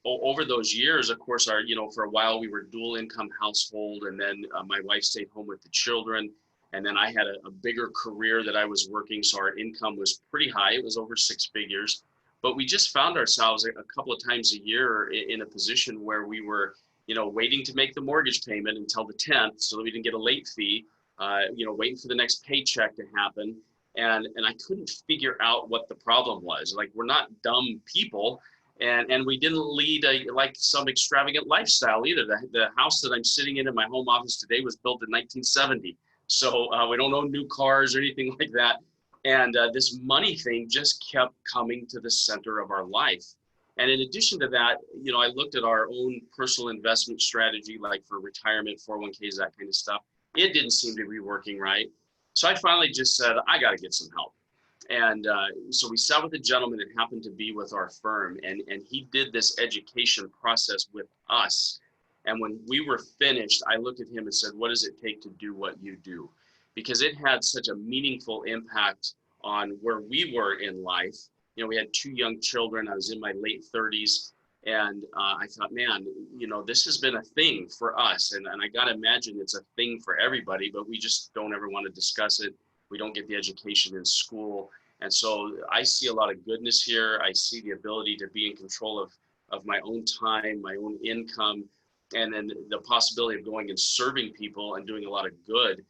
over those years, of course, for a while we were a dual income household, and then my wife stayed home with the children. And then I had a bigger career that I was working, so our income was pretty high. It was over 6 figures. But we just found ourselves a couple of times a year in a position where we were, waiting to make the mortgage payment until the 10th so that we didn't get a late fee, waiting for the next paycheck to happen. And I couldn't figure out what the problem was. Like, we're not dumb people. And we didn't lead like some extravagant lifestyle either. The house that I'm sitting in my home office today was built in 1970. So we don't own new cars or anything like that. And this money thing just kept coming to the center of our life. And in addition to that, you know, I looked at our own personal investment strategy, like for retirement, 401ks, that kind of stuff. It didn't seem to be working right. So I finally just said, I got to get some help. And so we sat with a gentleman that happened to be with our firm, and he did this education process with us. And when we were finished, I looked at him and said, what does it take to do what you do? Because it had such a meaningful impact on where we were in life. You know, we had 2 young children. I was in my late 30s. And I thought, man, you know, this has been a thing for us. And I got to imagine it's a thing for everybody, but we just don't ever want to discuss it. We don't get the education in school. And so I see a lot of goodness here. I see the ability to be in control of my own time, my own income, and then the possibility of going and serving people and doing a lot of good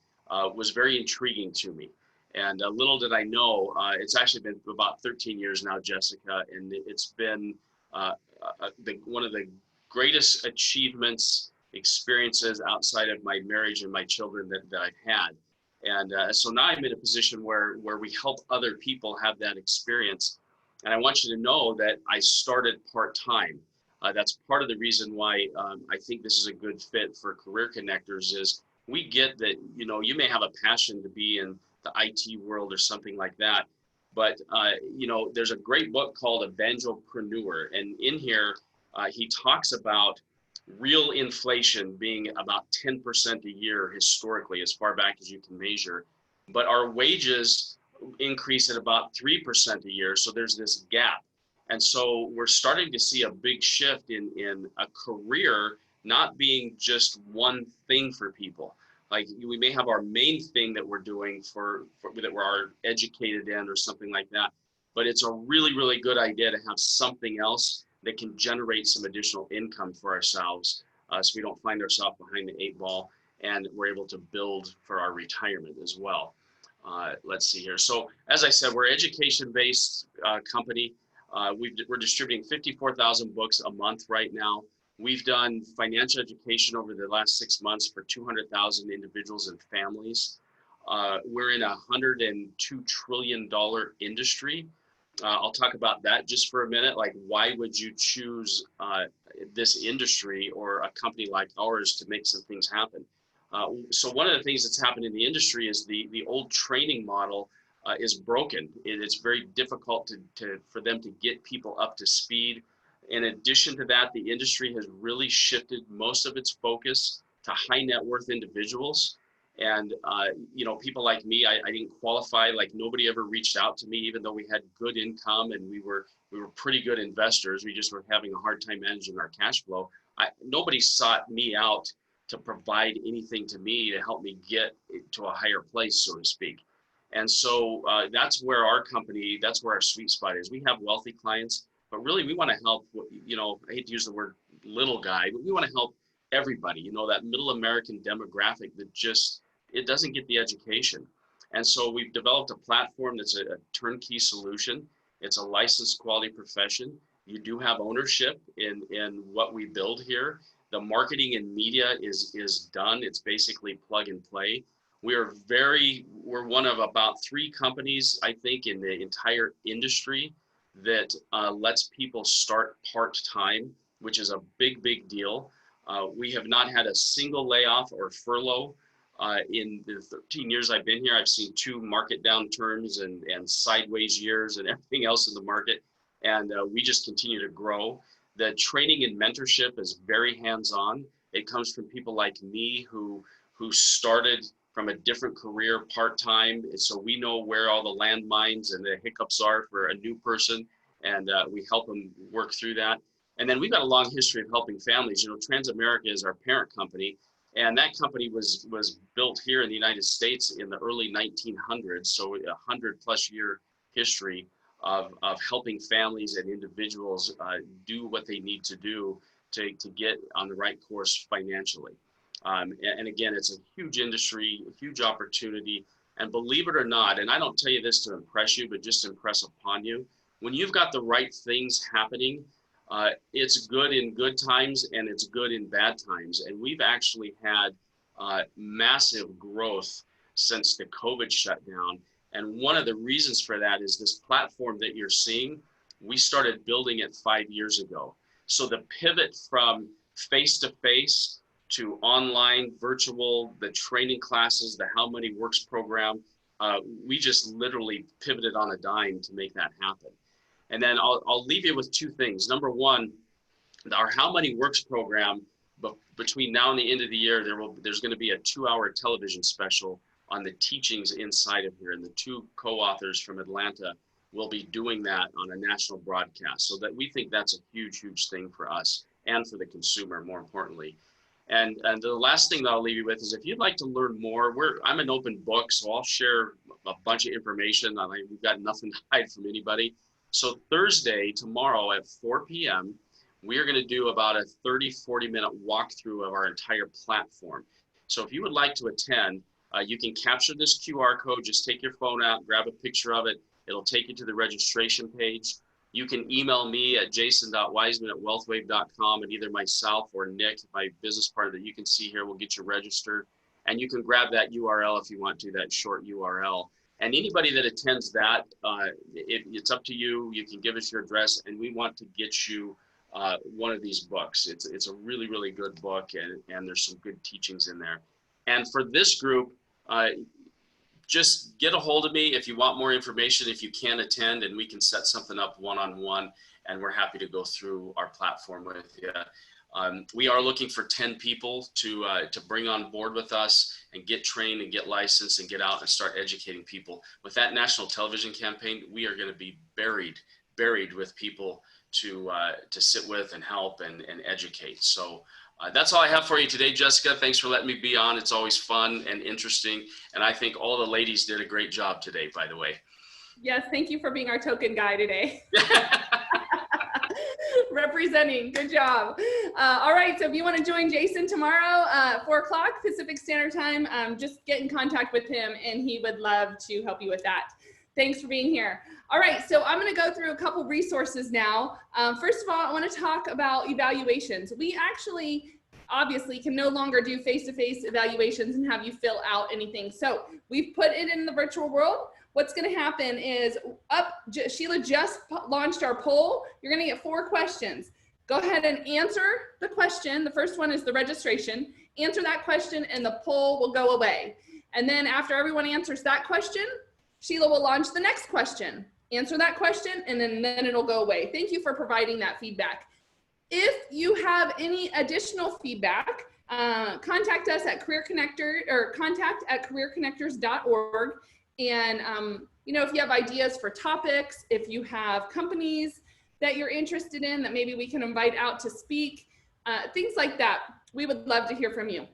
was very intriguing to me. And little did I know, it's actually been about 13 years now, Jessica, and it's been one of the greatest achievements, experiences outside of my marriage and my children that I've had. And so now I'm in a position where we help other people have that experience. And I want you to know that I started part-time. That's part of the reason why I think this is a good fit for Career Connectors is we get that, you know, you may have a passion to be in the IT world or something like that. But, you know, there's a great book called Evangelpreneur. And in here, he talks about real inflation being about 10% a year historically, as far back as you can measure. But our wages increase at about 3% a year. So there's this gap. And so we're starting to see a big shift in a career not being just one thing for people. Like we may have our main thing that we're doing for that we're educated in or something like that. But it's a really, really good idea to have something else that can generate some additional income for ourselves so we don't find ourselves behind the 8 ball and we're able to build for our retirement as well. Let's see here. So as I said, we're an education-based company. We're distributing 54,000 books a month right now. We've done financial education over the last 6 months for 200,000 individuals and families. We're in a $102 trillion industry. I'll talk about that just for a minute. Like, why would you choose this industry or a company like ours to make some things happen? So one of the things that's happened in the industry is the old training model is broken. It's very difficult for them to get people up to speed. In addition to that, the industry has really shifted most of its focus to high net worth individuals. And, you know, people like me, I didn't qualify. Like nobody ever reached out to me, even though we had good income and we were pretty good investors. We just were having a hard time managing our cash flow. Nobody sought me out to provide anything to me to help me get to a higher place, so to speak. And so that's where our company, that's where our sweet spot is. We have wealthy clients, but really we want to help, you know, I hate to use the word little guy, but we want to help everybody, you know, that middle American demographic that just, it doesn't get the education. And so we've developed a platform that's a turnkey solution. It's a licensed quality profession. You do have ownership in what we build here. The marketing and media is done. It's basically plug and play. We're one of about 3 companies, I think, in the entire industry that lets people start part-time, which is a big, big deal. We have not had a single layoff or furlough. In the 13 years I've been here, I've seen 2 market downturns and sideways years and everything else in the market. And we just continue to grow. The training and mentorship is very hands-on. It comes from people like me who started from a different career part-time. So we know where all the landmines and the hiccups are for a new person. And we help them work through that. And then we've got a long history of helping families. You know, Transamerica is our parent company. And that company was built here in the United States in the early 1900s. So 100+ year history of helping families and individuals do what they need to do to get on the right course financially. And again, it's a huge industry, a huge opportunity. And believe it or not, and I don't tell you this to impress you, but just to impress upon you, when you've got the right things happening, It's good in good times and it's good in bad times. And we've actually had massive growth since the COVID shutdown. And one of the reasons for that is this platform that you're seeing, we started building it 5 years ago. So the pivot from face-to-face to online, virtual, the training classes, the How Money Works program, we just literally pivoted on a dime to make that happen. And then I'll leave you with two things. Number one, our How Money Works program, between now and the end of the year, there's going to be a 2-hour television special on the teachings inside of here. And the two co-authors from Atlanta will be doing that on a national broadcast. So that we think that's a huge, huge thing for us and for the consumer, more importantly. And the last thing that I'll leave you with is if you'd like to learn more, I'm an open book, so I'll share a bunch of information. We've got nothing to hide from anybody. So Thursday, tomorrow at 4 p.m., we are going to do about a 30-40 minute walkthrough of our entire platform. So if you would like to attend, you can capture this QR code, just take your phone out, grab a picture of it. It'll take you to the registration page. You can email me at jason.wiseman@wealthwave.com, and either myself or Nick, my business partner that you can see here, will get you registered. And you can grab that URL if you want to, that short URL. And anybody that attends that, it's up to you. You can give us your address, and we want to get you one of these books. It's a really, really good book, and there's some good teachings in there. And for this group, just get a hold of me if you want more information, if you can attend, and we can set something up one-on-one, and we're happy to go through our platform with you. We are looking for 10 people to bring on board with us and get trained and get licensed and get out and start educating people. With that national television campaign, we are going to be buried with people to sit with and help and educate. So that's all I have for you today, Jessica. Thanks for letting me be on. It's always fun and interesting. And I think all the ladies did a great job today, by the way. Yes, thank you for being our token guy today. Representing, good job. All right, so if you want to join Jason tomorrow, 4 o'clock Pacific Standard Time, just get in contact with him and he would love to help you with that. Thanks for being here. All right, so I'm going to go through a couple resources now. First of all, I want to talk about evaluations. We actually obviously can no longer do face-to-face evaluations and have you fill out anything. So we've put it in the virtual world. What's going to happen is Sheila just launched our poll. You're going to get 4 questions. Go ahead and answer the question. The first one is the registration. Answer that question and the poll will go away. And then after everyone answers that question, Sheila will launch the next question. Answer that question and then it'll go away. Thank you for providing that feedback. If you have any additional feedback, contact us at contact@careerconnectors.org. And, you know, if you have ideas for topics, if you have companies that you're interested in that maybe we can invite out to speak, things like that, we would love to hear from you.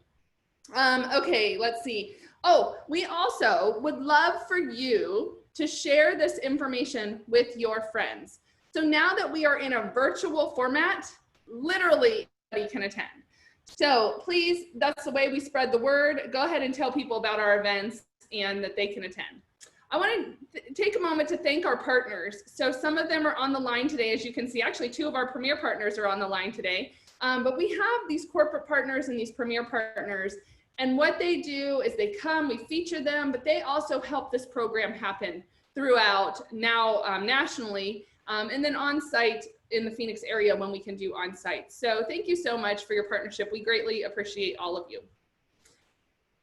Okay, let's see. Oh, we also would love for you to share this information with your friends. So now that we are in a virtual format, literally anybody can attend. So please, that's the way we spread the word. Go ahead and tell people about our events and that they can attend. I want to take a moment to thank our partners. So some of them are on the line today, as you can see. Actually, 2 of our premier partners are on the line today. But we have these corporate partners and these premier partners. And what they do is they come, we feature them, but they also help this program happen throughout now nationally, and then on site in the Phoenix area when we can do on site. So thank you so much for your partnership. We greatly appreciate all of you.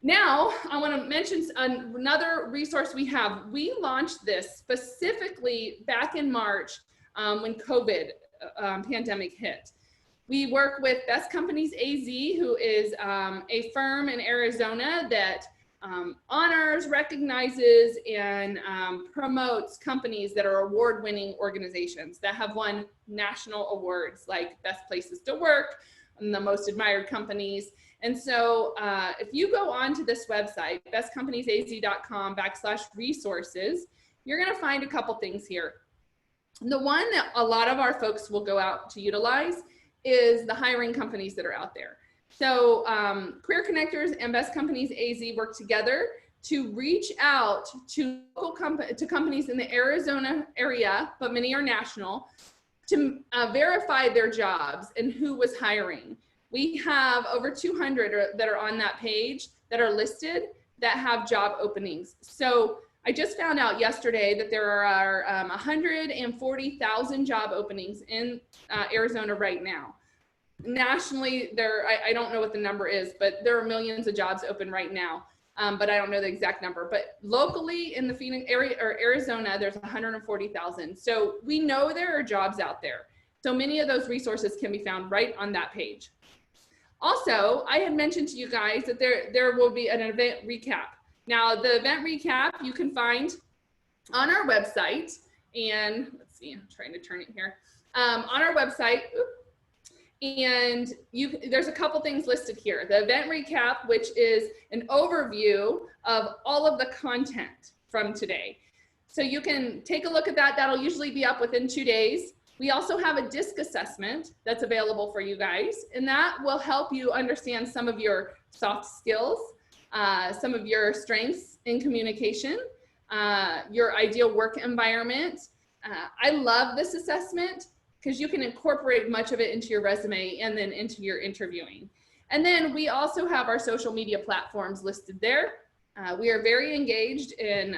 Now, I want to mention another resource we have. We launched this specifically back in March when COVID pandemic hit. We work with Best Companies AZ, who is a firm in Arizona that honors, recognizes, and promotes companies that are award-winning organizations that have won national awards like Best Places to Work and the Most Admired Companies. And so if you go onto this website, bestcompaniesaz.com/resources, you're going to find a couple things here. The one that a lot of our folks will go out to utilize is the hiring companies that are out there. So Career Connectors and Best Companies AZ work together to reach out to local companies in the Arizona area, but many are national, to verify their jobs and who was hiring. We have over 200 that are on that page that are listed that have job openings. So I just found out yesterday that there are 140,000 job openings in Arizona right now. Nationally, I don't know what the number is, but there are millions of jobs open right now. But I don't know the exact number. But locally in the Phoenix area or Arizona, there's 140,000. So we know there are jobs out there. So many of those resources can be found right on that page. Also, I had mentioned to you guys that there will be an event recap. Now, the event recap you can find on our website. And let's see, I'm trying to turn it here. On our website, and there's a couple things listed here. The event recap, which is an overview of all of the content from today. So you can take a look at that. That'll usually be up within 2 days. We also have a disc assessment that's available for you guys, and that will help you understand some of your soft skills, some of your strengths in communication, your ideal work environment. I love this assessment because you can incorporate much of it into your resume and then into your interviewing. And then we also have our social media platforms listed there. We are very engaged in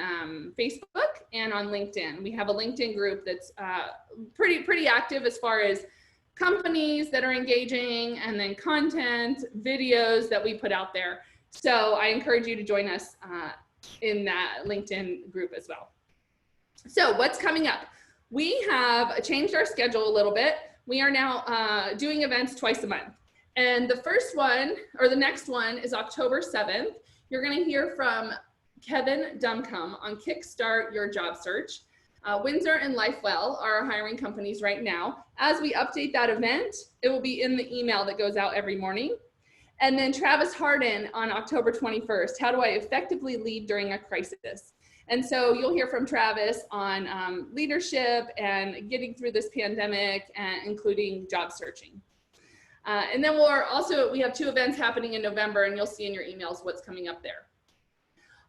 Facebook and on LinkedIn. We have a LinkedIn group that's pretty active as far as companies that are engaging, and then content, videos that we put out there. So I encourage you to join us in that LinkedIn group as well. So what's coming up? We have changed our schedule a little bit. We are now doing events twice a month. And the first one, or the next one, is October 7th. You're gonna hear from Kevin Duncombe on Kickstart Your Job Search. Windsor and LifeWell are our hiring companies right now. As we update that event, it will be in the email that goes out every morning. And then Travis Harden on October 21st, How Do I Effectively Lead During a Crisis? And so you'll hear from Travis on leadership and getting through this pandemic, and including job searching. And then we have 2 events happening in November, and you'll see in your emails what's coming up there.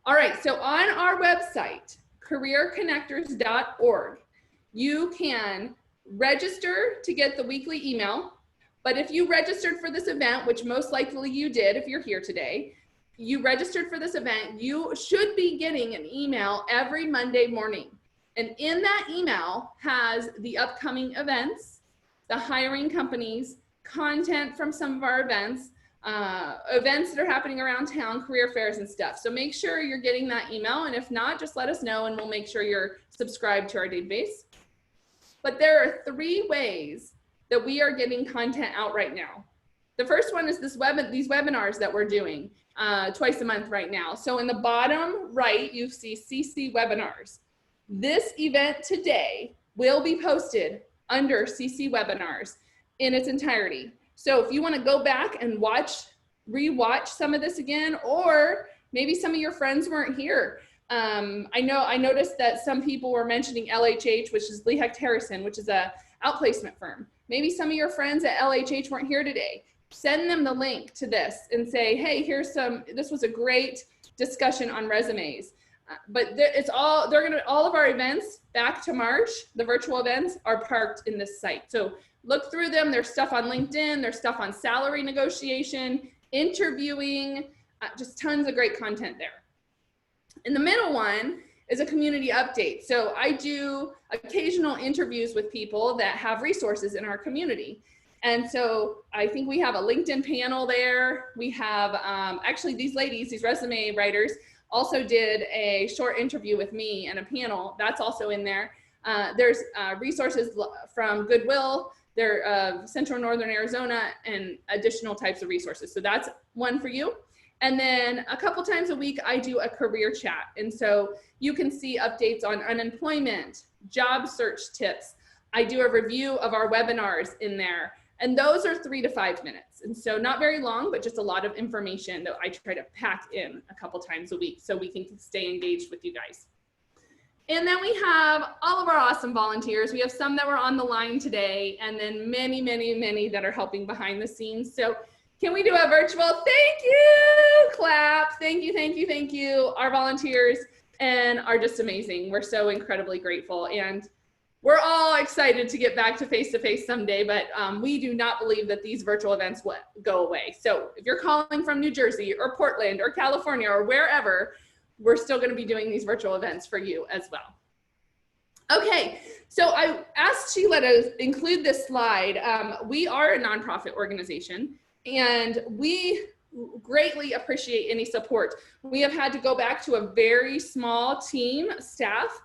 All right, so on our website, careerconnectors.org, you can register to get the weekly email. But if you registered for this event, which most likely you did if you're here today, you registered for this event, you should be getting an email every Monday morning. And in that email has the upcoming events, the hiring companies, content from some of our events, events that are happening around town, career fairs and stuff. So make sure you're getting that email. And if not, just let us know and we'll make sure you're subscribed to our database. But there are 3 ways that we are getting content out right now. The first one is these webinars that we're doing twice a month right now. So in the bottom right, you see CC webinars. This event today will be posted under CC webinars in its entirety. So if you want to go back and rewatch some of this again, or maybe some of your friends weren't here. I noticed that some people were mentioning LHH, which is Lee Hecht Harrison, which is a outplacement firm. Maybe some of your friends at LHH weren't here today. Send them the link to this and say, hey, this was a great discussion on resumes. But all of our events back to March, the virtual events, are parked in this site. So look through them. There's stuff on LinkedIn. There's stuff on salary negotiation, interviewing, just tons of great content there. And the middle one is a community update. So I do occasional interviews with people that have resources in our community. And so I think we have a LinkedIn panel there. We have, actually these ladies, these resume writers, also did a short interview with me and a panel. That's also in there. There's resources from Goodwill, Central Northern Arizona, and additional types of resources. So that's one for you. And then a couple times a week, I do a career chat. And so you can see updates on unemployment, job search tips. I do a review of our webinars in there. And those are 3 to 5 minutes. And so not very long, but just a lot of information that I try to pack in a couple times a week so we can stay engaged with you guys. And then we have all of our awesome volunteers. We have some that were on the line today, and then many, many, many that are helping behind the scenes. So can we do a virtual thank you clap? Thank you, thank you, thank you. Our volunteers are just amazing. We're so incredibly grateful. And we're all excited to get back to face-to-face someday, but we do not believe that these virtual events will go away. So if you're calling from New Jersey or Portland or California or wherever, we're still going to be doing these virtual events for you as well. Okay, so I asked Sheila to include this slide. We are a nonprofit organization, and we greatly appreciate any support. We have had to go back to a very small team staff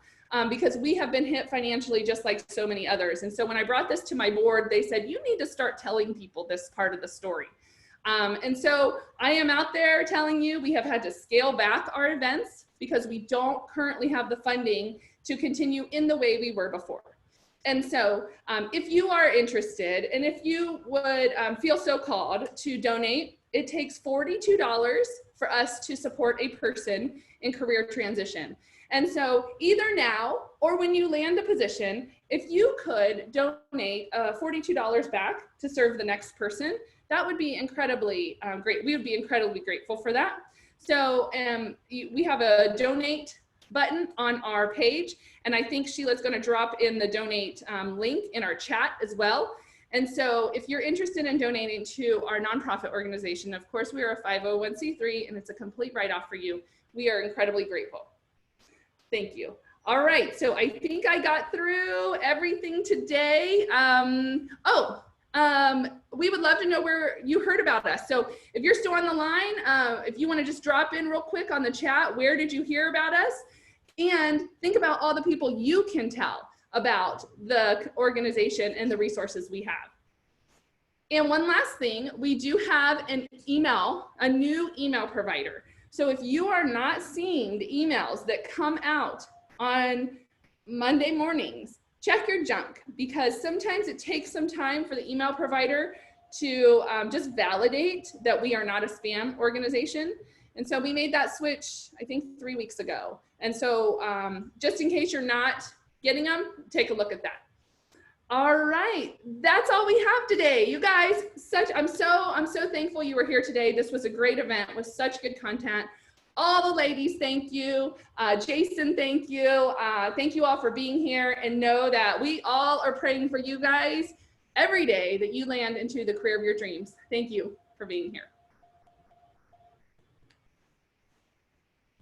because we have been hit financially just like so many others. And so when I brought this to my board, they said, you need to start telling people this part of the story. And so I am out there telling you we have had to scale back our events because we don't currently have the funding to continue in the way we were before. And so if you are interested and if you would feel so called to donate, it takes $42 for us to support a person in career transition. And so either now or when you land a position, if you could donate $42 back to serve the next person, that would be incredibly great. We would be incredibly grateful for that. So we have a donate button on our page, and I think Sheila's going to drop in the donate link in our chat as well. And so if you're interested in donating to our nonprofit organization, of course we are a 501c3 and it's a complete write-off for you. We are incredibly grateful. Thank you. All right, so I think I got through everything today. We would love to know where you heard about us. So if you're still on the line, if you want to just drop in real quick on the chat, where did you hear about us? And think about all the people you can tell about the organization and the resources we have. And one last thing, we do have a new email provider. So if you are not seeing the emails that come out on Monday mornings, check your junk, because sometimes it takes some time for the email provider to just validate that we are not a spam organization. And so we made that switch, I think 3 weeks ago. And so just in case you're not getting them, take a look at that. All right, that's all we have today. You guys, I'm so thankful you were here today. This was a great event with such good content. All the ladies, thank you. Jason, thank you. Thank you all for being here, and know that we all are praying for you guys every day that you land into the career of your dreams. Thank you for being here.